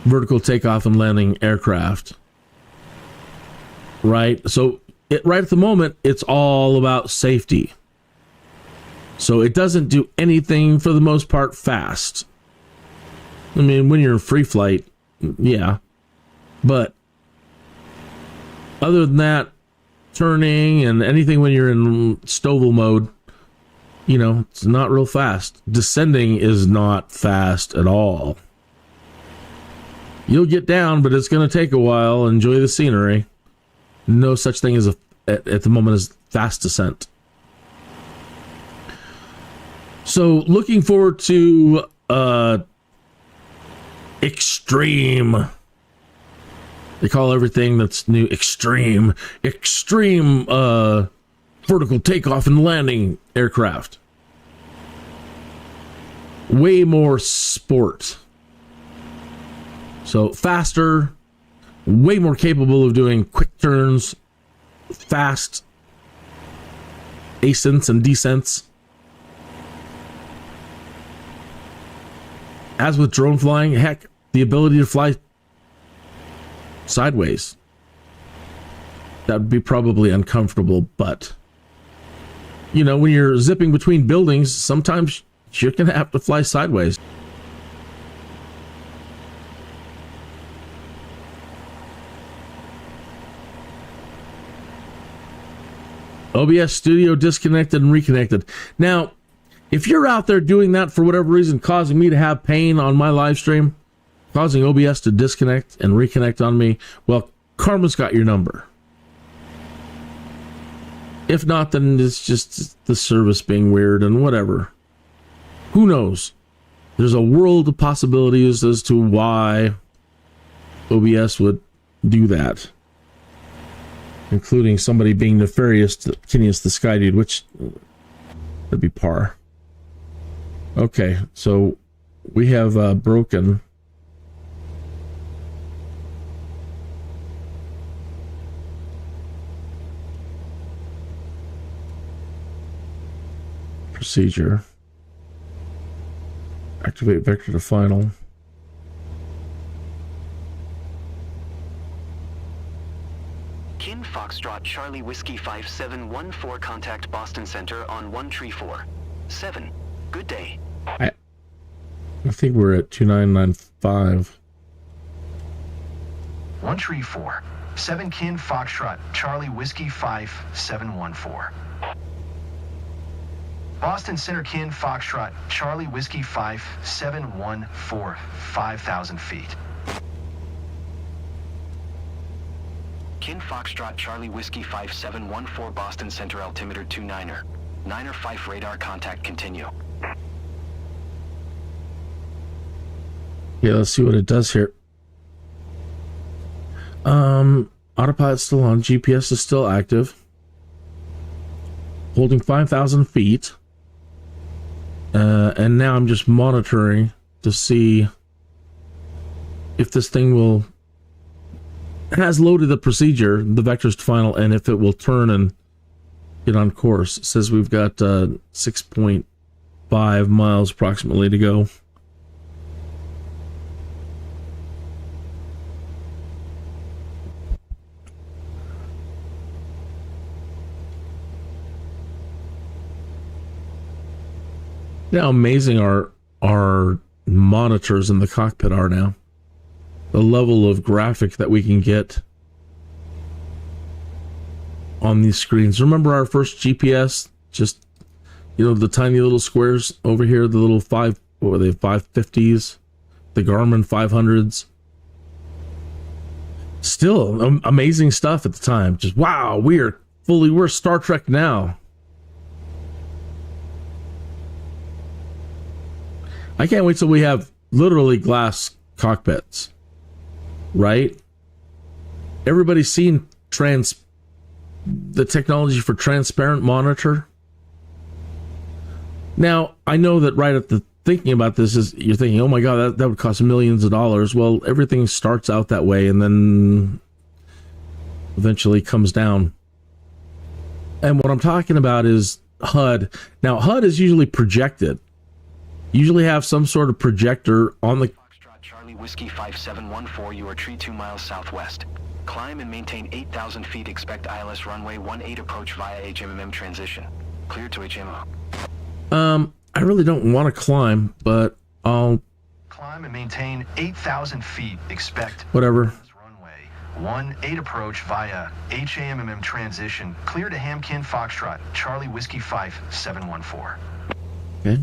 vertical takeoff and landing aircraft. Right? So right at the moment, it's all about safety. So it doesn't do anything for the most part fast. I mean, when you're in free flight, yeah. But other than that, turning and anything when you're in Stovall mode, you know, it's not real fast. Descending is not fast at all. You'll get down, but it's going to take a while. Enjoy the scenery. No such thing as at the moment as fast descent. So looking forward to extreme. They call everything that's new extreme vertical takeoff and landing aircraft. Way more sport. So faster, way more capable of doing quick turns, fast ascents and descents. As with drone flying, heck, the ability to fly sideways. That would be probably uncomfortable, but you know, when you're zipping between buildings, sometimes you're going to have to fly sideways. OBS Studio disconnected and reconnected. Now, if you're out there doing that for whatever reason, causing me to have pain on my live stream, causing OBS to disconnect and reconnect on me, well, Karma's got your number. If not, then it's just the service being weird and whatever. Who knows? There's a world of possibilities as to why OBS would do that. Including somebody being nefarious to Kinius the Skydude, which would be par. Okay, so we have broken procedure. Activate vector to final. Kin Foxtrot Charlie Whiskey 5714 contact Boston Center on 134. 7. Good day. I think we're at 2995. 134. 7 Kin Foxtrot Charlie Whiskey 5714. Boston Center Kin Foxtrot Charlie Whiskey 5714. 5,000 feet. Kin Foxtrot Charlie Whiskey 5714 Boston Center altimeter 29er. 9er 5 radar contact continue. Yeah, let's see what it does here. Autopilot's still on. GPS is still active. Holding 5,000 feet. And now I'm just monitoring to see if this thing will... It has loaded the procedure, the vectors to final, and if it will turn and get on course. It says we've got 6.5 miles approximately to go. You know how amazing our monitors in the cockpit are now. The level of graphic that we can get on these screens. Remember our first GPS? Just You know, the tiny little squares over here, the little 550s, the Garmin 500s. Still amazing stuff at the time. Just, wow, we're Star Trek now. I can't wait till we have literally glass cockpits, right? Everybody's seen the technology for transparent monitor. Now, I know that right at the thinking about this is you're thinking, oh my God, that would cost millions of dollars. Well, everything starts out that way and then eventually comes down. And what I'm talking about is HUD. Now, HUD is usually projected. Usually have some sort of projector on the... Foxtrot Charlie Whiskey 5714, you are tree 2 miles southwest. Climb and maintain 8,000 feet. Expect ILS runway 18 approach via HMM transition. Clear to HMO. I really don't want to climb, but I'll... Climb and maintain 8,000 feet. Expect... Whatever. Runway 18 approach via HAMMM transition. Clear to Hamkin Foxtrot Charlie Whiskey 5714. Okay.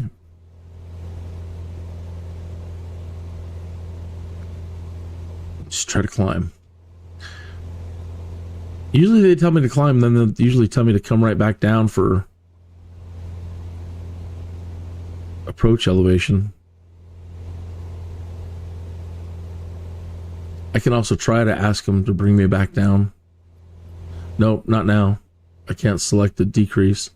Just try to climb. Usually they tell me to climb, then they usually tell me to come right back down for approach elevation. I can also try to ask them to bring me back down. Nope, not now. I can't select the decrease.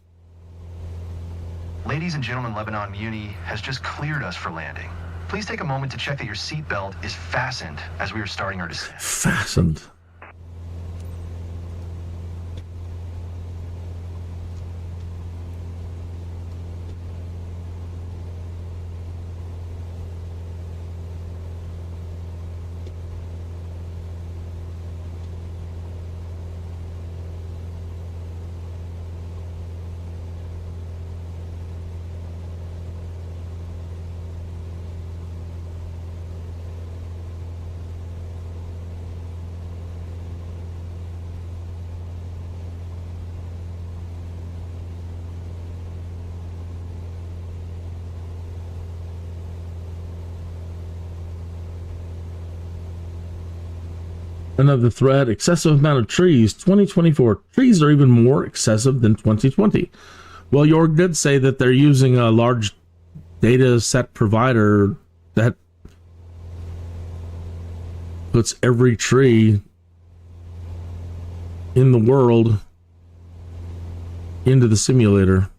Ladies and gentlemen, Lebanon Muni has just cleared us for landing. Please take a moment to check that your seatbelt is fastened as we are starting our descent. Fastened. Another thread, excessive amount of trees. 2024 trees are even more excessive than 2020. Well, Jorg did say that they're using a large data set provider that puts every tree in the world into the simulator.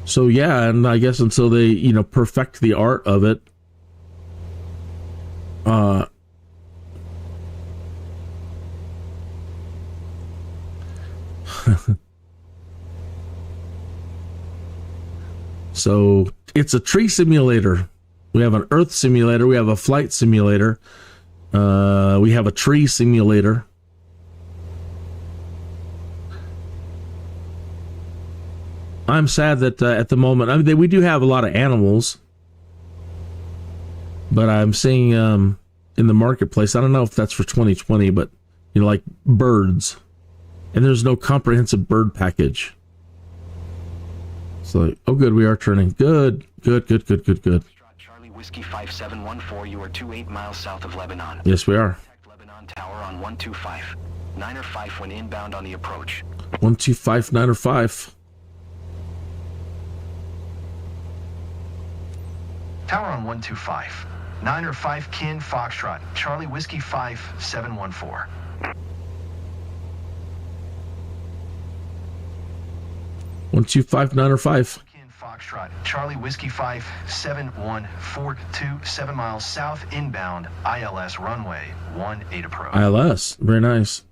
So yeah, and I guess until they, perfect the art of it, so it's a tree simulator. We have an Earth simulator. We have a flight simulator. We have a tree simulator. I'm sad that at the moment, we do have a lot of animals, but I'm seeing in the marketplace, I don't know if that's for 2020, but like birds, and there's no comprehensive bird package. So, oh good, we are turning. Good. Charlie Whiskey 5714, you are 28 miles south of Lebanon. Yes, we are. Lebanon Tower on 125. 9 or 5 when inbound on the approach. 125, 9 or 5. Tower on 125. 9 or 5 Kin Foxtrot Charlie Whiskey 5714. One, 2, 5, 9 or 5. Kin Foxtrot Charlie Whiskey 5714 7 miles south inbound ILS runway 18 approach. ILS, very nice.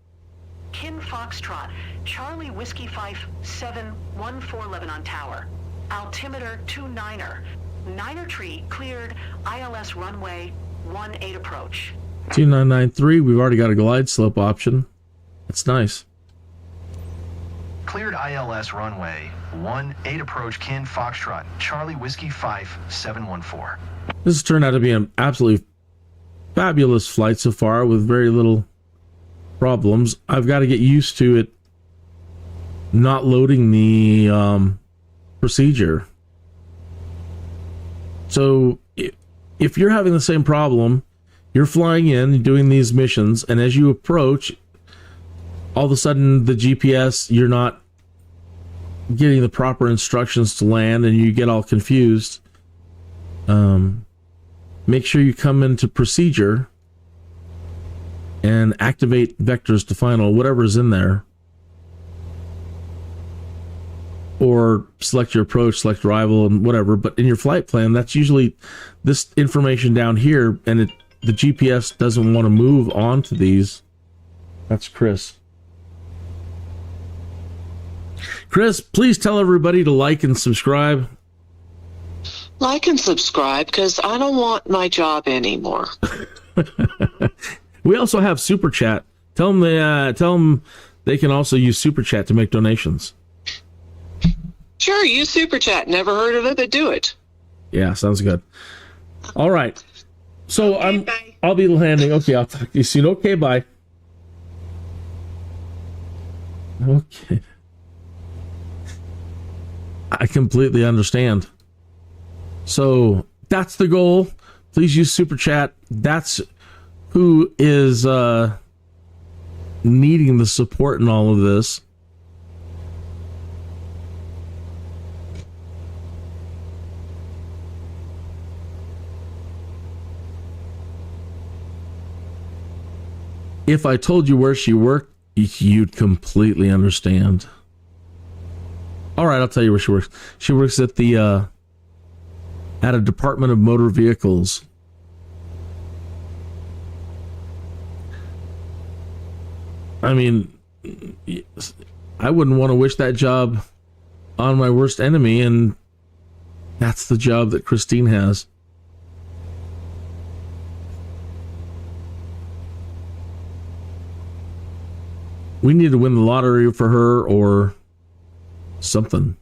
Kin Foxtrot Charlie Whiskey 5714 Lebanon Tower. Altimeter 29er. 9er tree cleared. ILS runway 18 approach. 2993. We've already got a glide slope option. That's nice. Cleared ILS runway 18 approach Kin Foxtrot Charlie Whiskey 5714. This has turned out to be an absolutely fabulous flight so far with very little problems. I've got to get used to it not loading the procedure. So if you're having the same problem, you're flying in, doing these missions, and as you approach, all of a sudden the GPS, you're not getting the proper instructions to land and you get all confused. Make sure you come into procedure and activate vectors to final, whatever's in there. Or select your approach, select arrival, and whatever. But in your flight plan, that's usually this information down here, and the GPS doesn't want to move on to these. That's Chris. Chris, please tell everybody to like and subscribe. Like and subscribe, because I don't want my job anymore. We also have Super Chat. Tell them they can also use Super Chat to make donations. Sure, use Super Chat. Never heard of it, but do it. Yeah, sounds good. All right. So okay, bye. I'll be landing. Okay, I'll talk to you soon. Okay, bye. Okay. I completely understand. So that's the goal. Please use Super Chat. That's who is needing the support in all of this. If I told you where she worked, you'd completely understand. All right, I'll tell you where she works. She works at the at a Department of Motor Vehicles. I mean, I wouldn't want to wish that job on my worst enemy, and that's the job that Christine has. We need to win the lottery for her or something.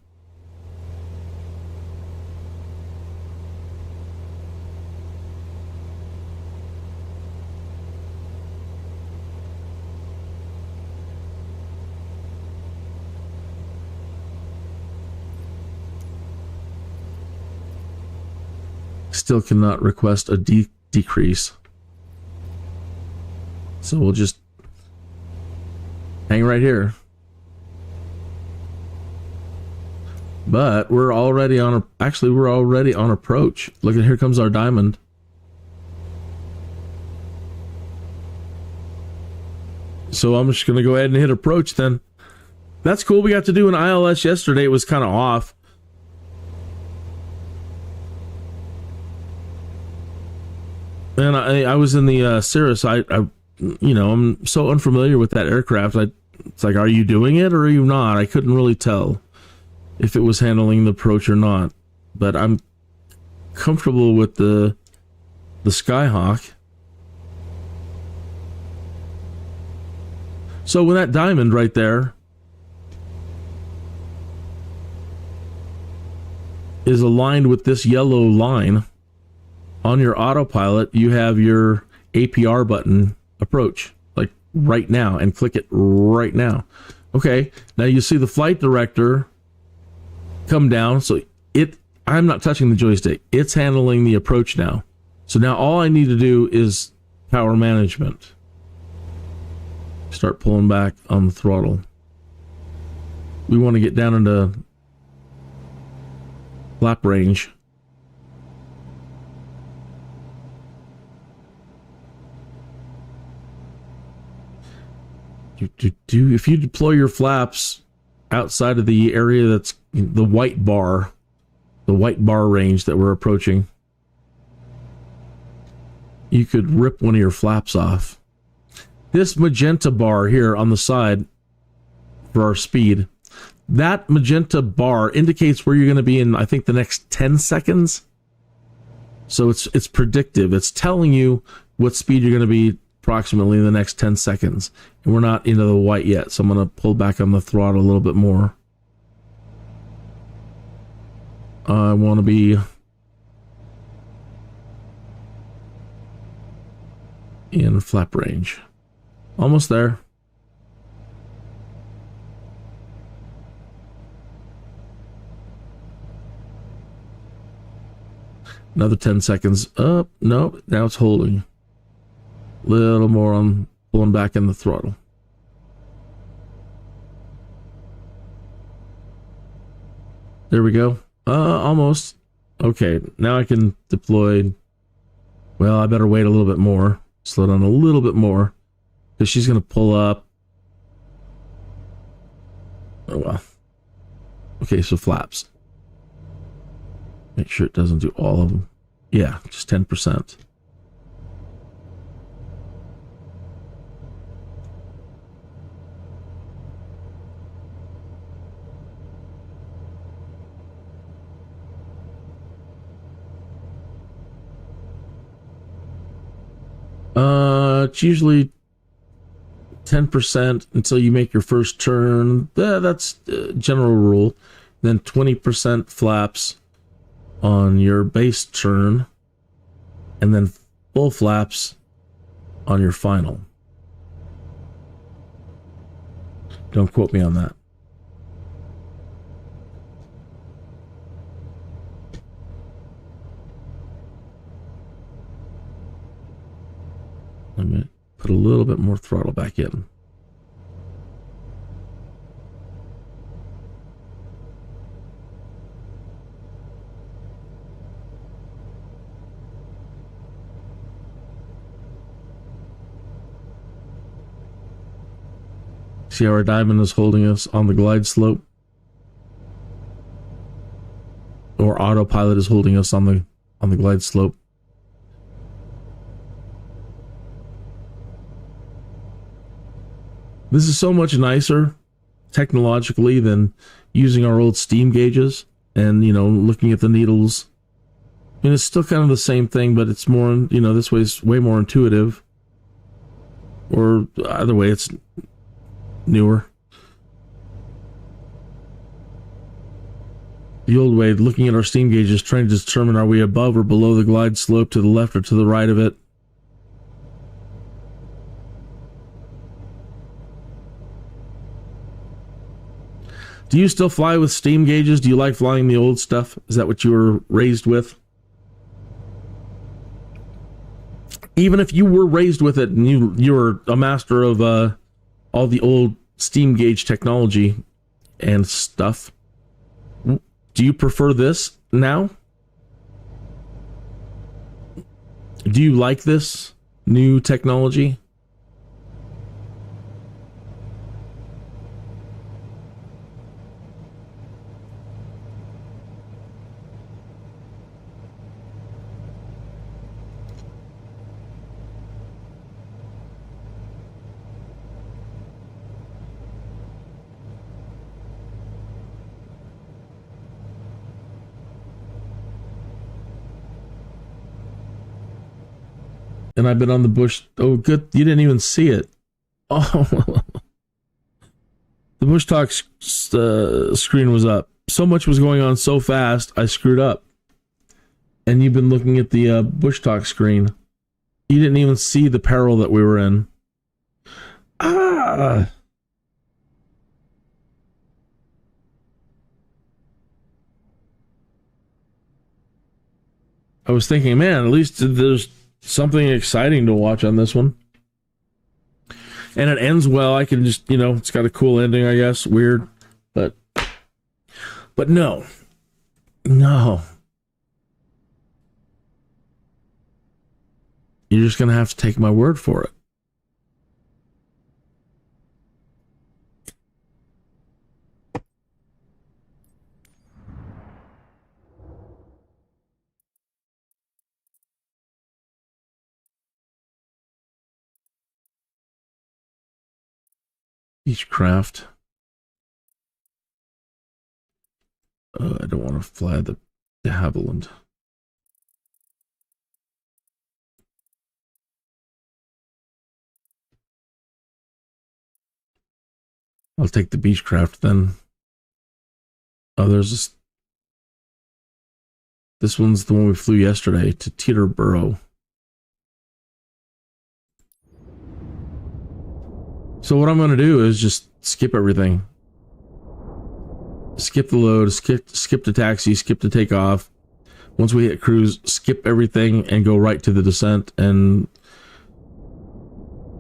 Still cannot request a decrease. So we'll just hang right here. But we're already on approach. Look at, here comes our diamond. So I'm just going to go ahead and hit approach then. That's cool. We got to do an ILS yesterday. It was kind of off. And I was in the CIRRUS. I'm so unfamiliar with that aircraft. It's like, are you doing it or are you not? I couldn't really tell if it was handling the approach or not. But I'm comfortable with the Skyhawk. So when that diamond right there is aligned with this yellow line, on your autopilot, you have your APR button approach, like right now, and click it right now. Okay, now you see the flight director come down, so I'm not touching the joystick. It's handling the approach now. So now all I need to do is power management. Start pulling back on the throttle. We want to get down into flap range. If you deploy your flaps outside of the area that's the white bar range that we're approaching, you could rip one of your flaps off. This magenta bar here on the side for our speed, that magenta bar indicates where you're going to be in, I think, the next 10 seconds. So it's predictive. It's telling you what speed you're going to be approximately in the next 10 seconds. And we're not into the white yet, so I'm going to pull back on the throttle a little bit more. I want to be in flap range. Almost there. Another 10 seconds. Up. Nope. Now it's holding. Little more on pulling back in the throttle. There we go. Almost. Okay. Now I can deploy. Well, I better wait a little bit more. Slow down a little bit more. Because she's going to pull up. Oh, well. Okay, so flaps. Make sure it doesn't do all of them. Yeah, just 10%. It's usually 10% until you make your first turn. That's general rule. Then 20% flaps on your base turn, and then full flaps on your final. Don't quote me on that. Let me put a little bit more throttle back in. See how our diamond is holding us on the glide slope? Or autopilot is holding us on the glide slope. This is so much nicer technologically than using our old steam gauges and, you know, looking at the needles. I mean, it's still kind of the same thing, but it's more, you know, this way is way more intuitive. Or either way, it's newer. The old way, looking at our steam gauges, trying to determine are we above or below the glide slope, to the left or to the right of it. Do you still fly with steam gauges? Do you like flying the old stuff? Is that what you were raised with? Even if you were raised with it and you were a master of all the old steam gauge technology and stuff, do you prefer this now? Do you like this new technology? And I've been on the bush. Oh, good. You didn't even see it. Oh, the Bushtalk screen was up. So much was going on so fast, I screwed up. And you've been looking at the Bushtalk screen. You didn't even see the peril that we were in. Ah! I was thinking, man, at least there's something exciting to watch on this one. And it ends well. I can just, you know, it's got a cool ending, I guess. Weird. But no. No. You're just going to have to take my word for it. Beechcraft. I don't want to fly the de Havilland. I'll take the Beechcraft then. Oh, there's this. This one's the one we flew yesterday to Teterboro. So what I'm going to do is just skip everything. Skip the load, skip the taxi, skip the takeoff. once we hit cruise, skip everything and go right to the descent and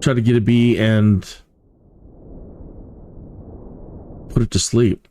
try to get a B and put it to sleep.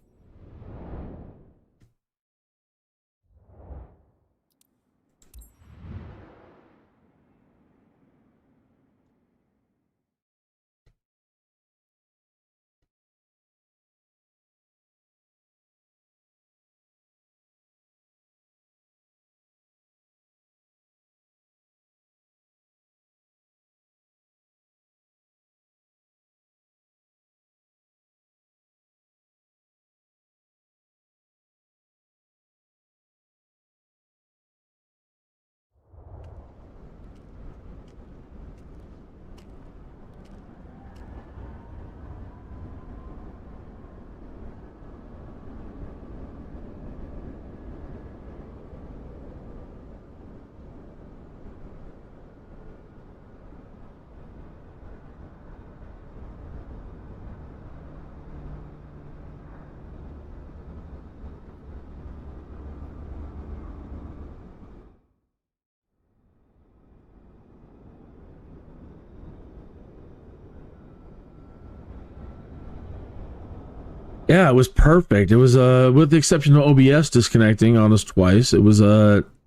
Yeah, it was perfect. It was with the exception of OBS disconnecting on us twice, it was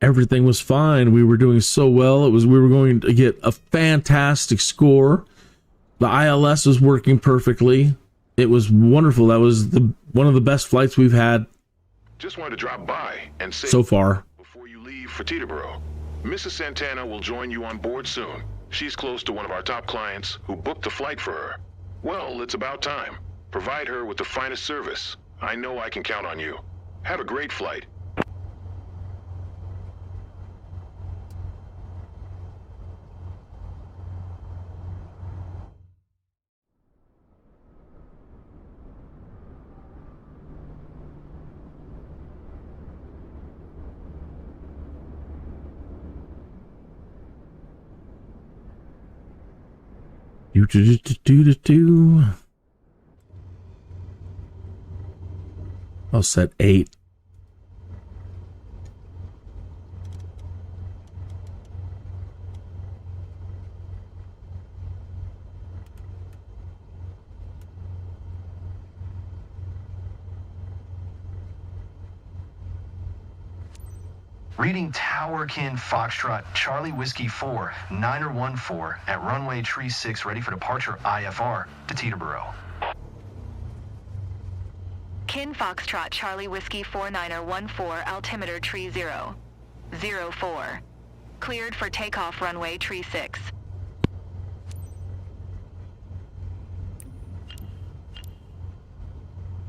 everything was fine. We were doing so well. We were going to get a fantastic score. The ILS was working perfectly. It was wonderful. That was one of the best flights we've had. Just wanted to drop by and say so far before you leave for Teterboro. Mrs. Santana will join you on board soon. She's close to one of our top clients who booked the flight for her. Well, it's about time. Provide her with the finest service. I know I can count on you. Have a great flight. I'll set 8. Reading Towerkin Foxtrot Charlie Whiskey 4 914 at runway tree 6 ready for departure IFR to Teterboro. Kin Foxtrot Charlie Whiskey 4914 altimeter tree 0. 04. Cleared for takeoff runway tree 6.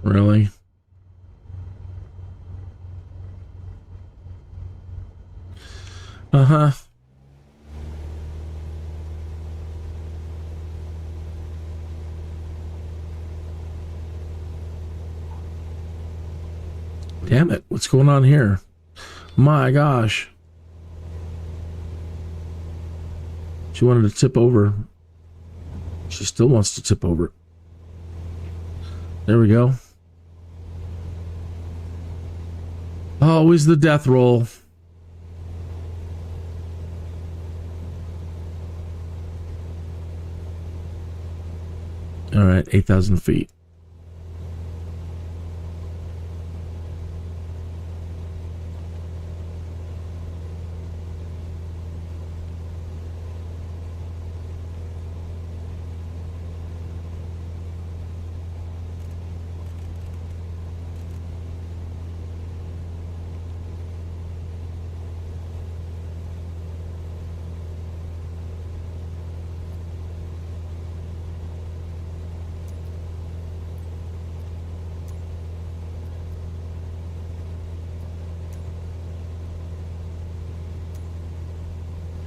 Really? Uh-huh. Damn it, what's going on here? My gosh. She wanted to tip over. She still wants to tip over. There we go. Always the death roll. All right, 8,000 feet.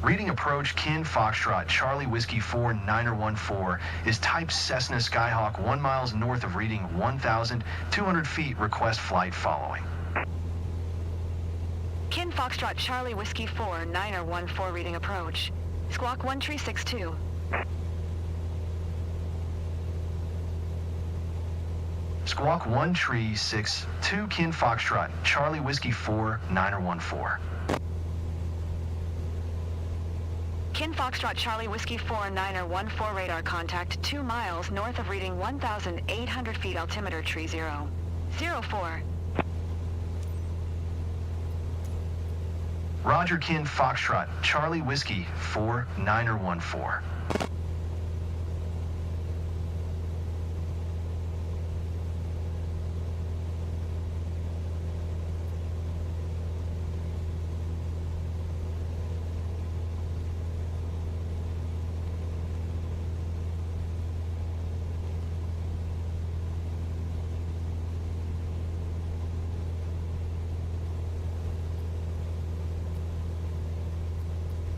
Reading approach Kin Foxtrot Charlie Whiskey 4 914 is type Cessna Skyhawk 1 miles north of reading 1,200 feet. Request flight following. Kin Foxtrot Charlie Whiskey 4 914 reading approach. Squawk 1362. Squawk 1 Tree 6 2 Kin Foxtrot Charlie Whiskey 4 9er14. Kin Foxtrot Charlie Whiskey 4 9er14 radar contact 2 miles north of reading 1,800 feet altimeter tree 0. 04. Roger Kin Foxtrot Charlie Whiskey 4 9er14.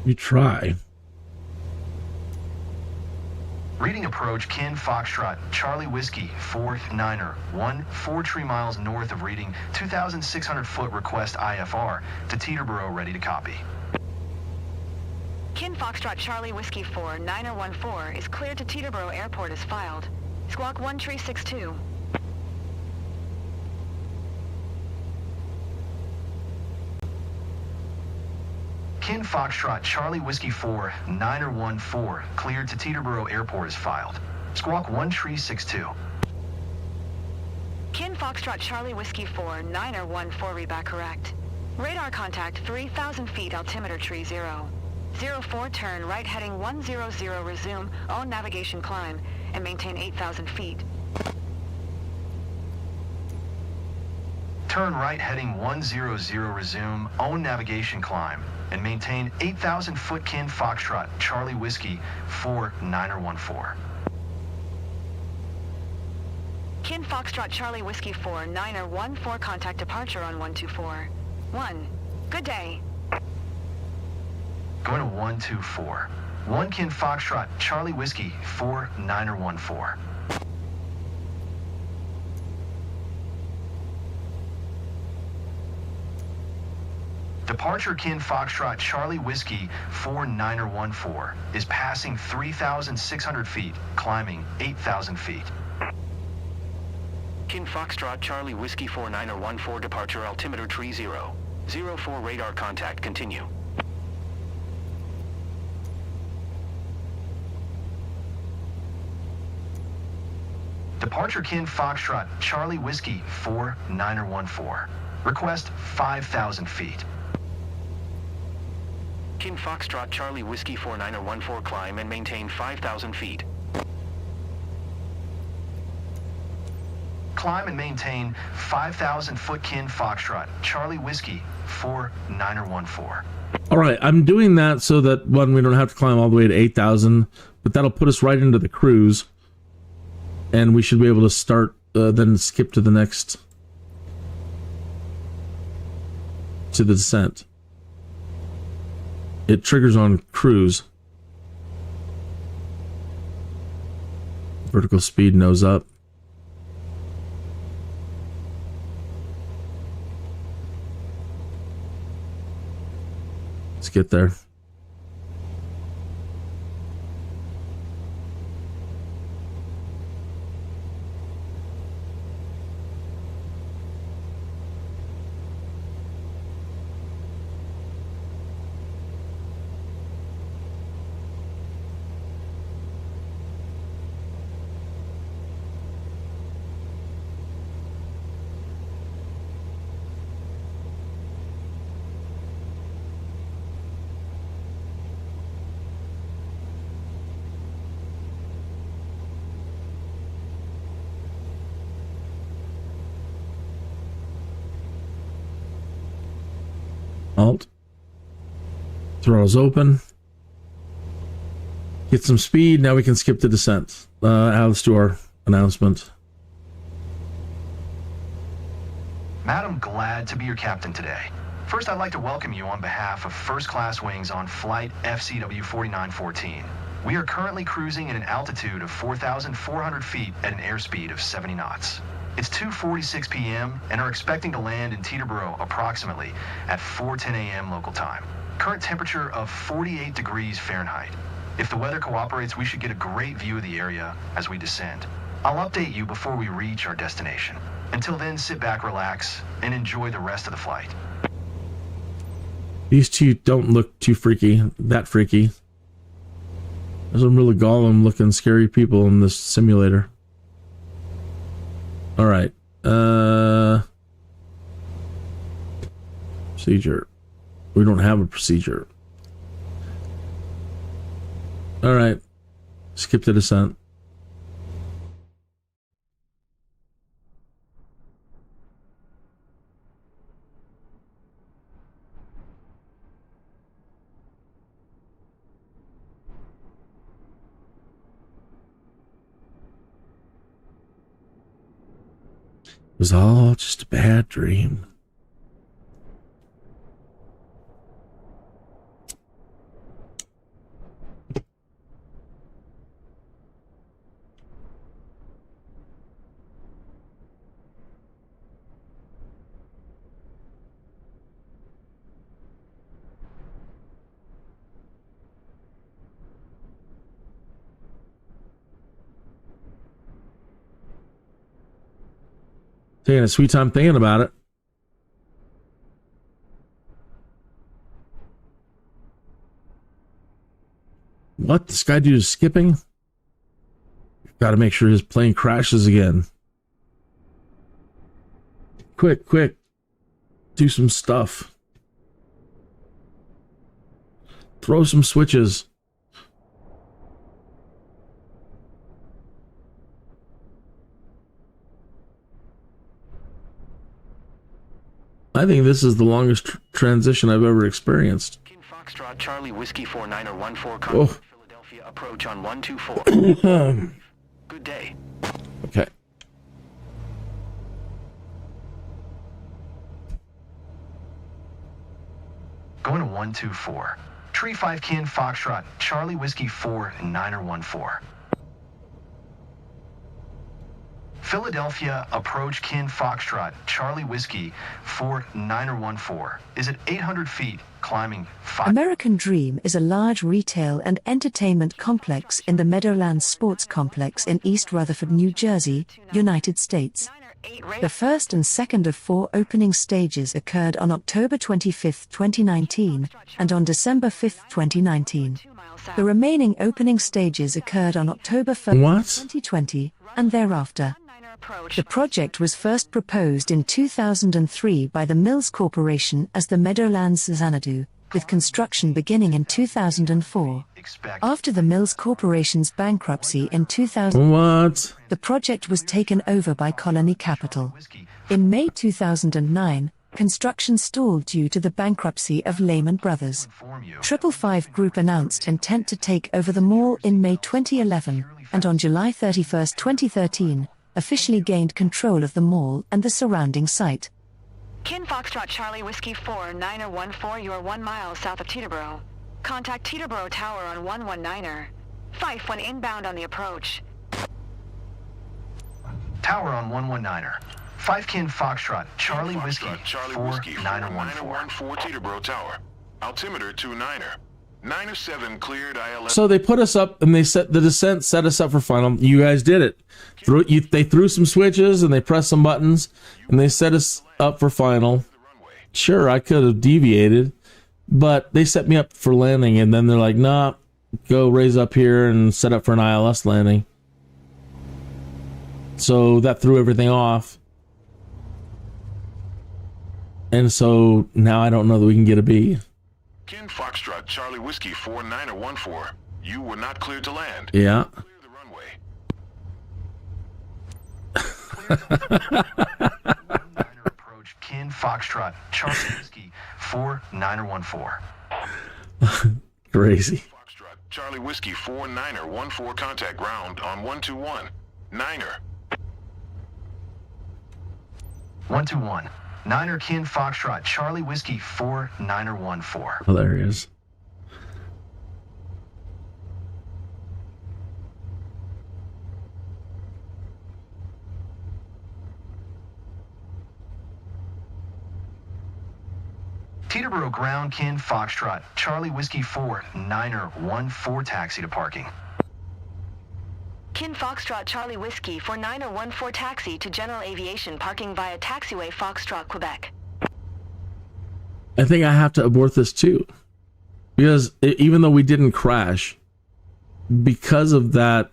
You try. Reading approach Kin Foxtrot Charlie Whiskey 4 9er1 4 tree miles north of reading 2,600 foot request IFR to Teterboro ready to copy. Kin Foxtrot Charlie Whiskey 4 9er14 is cleared to Teterboro Airport as filed. Squawk 1 Tree 62. Kin Foxtrot Charlie Whiskey 4 9er14 cleared to Teterboro Airport is filed. Squawk 1 Tree 62. Kin Foxtrot Charlie Whiskey 4 9er14 read back correct. Radar contact 3,000 feet altimeter tree 0. 04 turn right heading 100 resume own navigation climb and maintain 8,000 feet. Turn right heading 100 resume own navigation climb and maintain 8,000 foot Kin Foxtrot Charlie Whiskey 4 9er14. Kin Foxtrot Charlie Whiskey 4 9er14 contact departure on 124. 1. Good day. Going to 124. 1 Kin Foxtrot Charlie Whiskey 4 9er14. Departure Kin Foxtrot Charlie Whiskey 4 9er14 is passing 3,600 feet, climbing 8,000 feet. Kin Foxtrot Charlie Whiskey 4 9er14 departure altimeter tree 0. 04 radar contact continue. Departure Kin Foxtrot Charlie Whiskey 4 9er14. Request 5,000 feet. Kin Foxtrot Charlie Whiskey 4 9er14 climb and maintain 5,000 feet. Climb and maintain 5,000 foot Kin Foxtrot Charlie Whiskey 4 9er14. All right, I'm doing that so that, one, we don't have to climb all the way to 8,000, but that'll put us right into the cruise, and we should be able to start, then skip to the next, to the descent. It triggers on cruise. Vertical speed nose up. Let's get there. Alt. Throttles open. Get some speed. Now we can skip the descent. Let's do our announcement. Madam, glad to be your captain today. First, I'd like to welcome you on behalf of First Class Wings on flight FCW 4914. We are currently cruising at an altitude of 4,400 feet at an airspeed of 70 knots. It's 2:46 p.m. and are expecting to land in Teterboro approximately at 4:10 a.m. local time. Current temperature of 48 degrees Fahrenheit. If the weather cooperates, we should get a great view of the area as we descend. I'll update you before we reach our destination. Until then, sit back, relax, and enjoy the rest of the flight. These two don't look too freaky, that freaky. There's some really Gollum looking scary people in this simulator. Alright. Procedure. We don't have a procedure. Alright. Skip the descent. It was all just a bad dream. Taking a sweet time thinking about it. What? The Skydude is skipping? Got to make sure his plane crashes again. Quick, quick. Do some stuff. Throw some switches. I think this is the longest transition I've ever experienced. Foxtrot Charlie Whiskey 4914 Oh. Philadelphia approach on 124. Good day. Okay. Going to 124. Tree 5 Kin Foxtrot Charlie Whiskey 4 Niner 14. Philadelphia approach Kin Foxtrot Charlie Whiskey 4 Niner 14 is at 800 feet, climbing 5. American Dream is a large retail and entertainment complex in the Meadowlands Sports Complex in East Rutherford, New Jersey, United States. The first and second of 4 opening stages occurred on October 25, 2019, and on December 5, 2019. The remaining opening stages occurred on October 1st, 2020, and thereafter. The project was first proposed in 2003 by the Mills Corporation as the Meadowlands Xanadu, with construction beginning in 2004. After the Mills Corporation's bankruptcy in 2000, the project was taken over by Colony Capital. In May 2009, construction stalled due to the bankruptcy of Lehman Brothers. 555 Group announced intent to take over the mall in May 2011, and on July 31, 2013, officially gained control of the mall and the surrounding site. Kin Foxtrot Charlie Whiskey 4 Niner 14, you are 1 mile south of Teterboro. Contact Teterboro Tower on 119er. Fife when inbound on the approach. Tower on 119er. 5 Kin Foxtrot Charlie Whiskey 4 Niner 14. Teterboro Tower. Altimeter 29er. 907 cleared ILS. So they put us up and they set the descent, set us up for final. You guys did it. They threw some switches and they pressed some buttons and they set us up for final. Sure, I could have deviated, but they set me up for landing and then they're like, nah, go raise up here and set up for an ILS landing. So that threw everything off. And so now I don't know that we can get a B. Kin Foxtrot Charlie Whiskey 4 Niner 14. You were not cleared to land. Yeah. Clear the runway. Niner approach Kin Foxtrot Charlie Whiskey 4 Niner 14. Crazy. Foxtrot Charlie Whiskey 4 Niner 14 contact ground on 121. Niner. 121. Niner Kin Foxtrot Charlie Whiskey 4 Niner 14. Hilarious. Teterboro ground Kin Foxtrot Charlie Whiskey 4 Niner 14 taxi to parking. Kin Foxtrot Charlie Whiskey for 9014 taxi to General Aviation parking via taxiway Foxtrot, Quebec. I think I have to abort this too. Because even though we didn't crash, because of that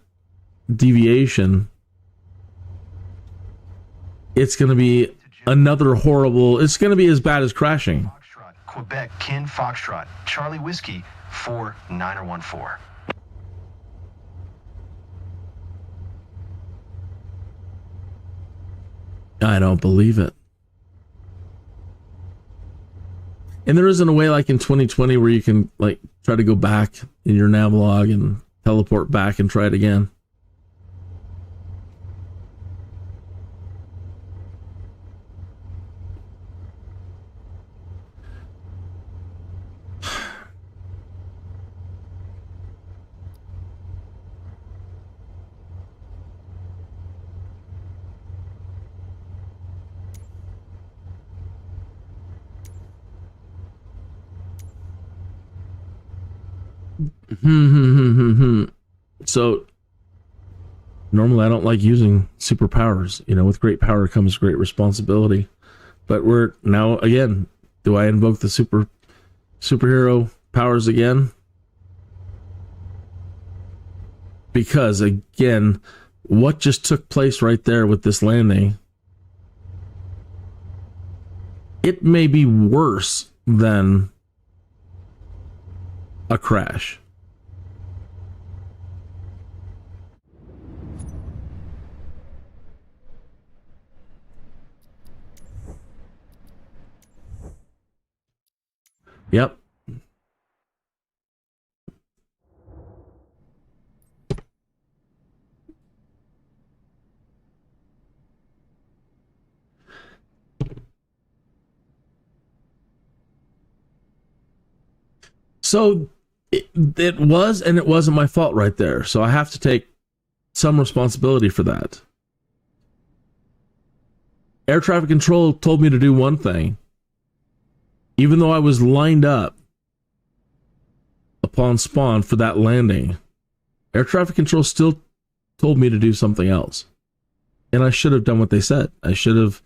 deviation, it's going to be another horrible, it's going to be as bad as crashing. Foxtrot, Quebec, Kin Foxtrot, Charlie Whiskey, 4914. I don't believe it. And there isn't a way like in 2020 where you can like try to go back in your navlog and teleport back and try it again. So normally I don't like using superpowers. You know, with great power comes great responsibility. But we're now again, do I invoke the superhero powers again? Because again, what just took place right there with this landing, it may be worse than a crash. Yep. So it was, and it wasn't my fault right there. So I have to take some responsibility for that. Air traffic control told me to do one thing. Even though I was lined up upon spawn for that landing, air traffic control still told me to do something else. And I should have done what they said. I should have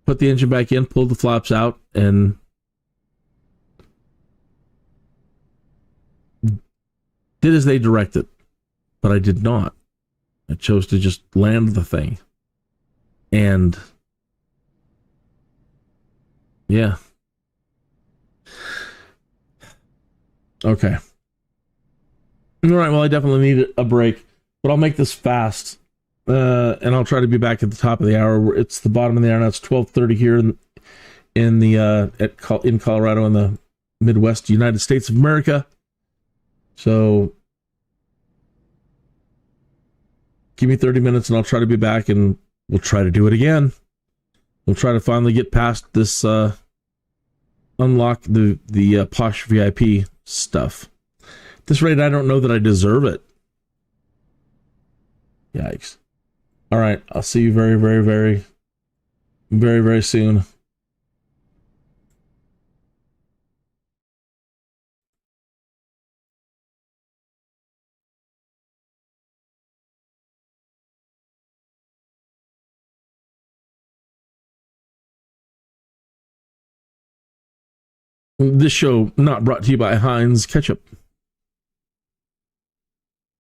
put the engine back in, pulled the flaps out, and did as they directed. But I did not. I chose to just land the thing. And yeah. Okay. All right, well, I definitely need a break, but I'll make this fast, and I'll try to be back at the top of the hour. It's the bottom of the hour now. It's 12:30 here in Colorado, in the Midwest United States of America. So give me 30 minutes, and I'll try to be back, and we'll try to do it again. We'll try to finally get past this, unlock the posh VIP stuff. At this rate, I don't know that I deserve it. Yikes. All right, I'll see you very, very, very, very, very soon. This show not brought to you by Heinz Ketchup.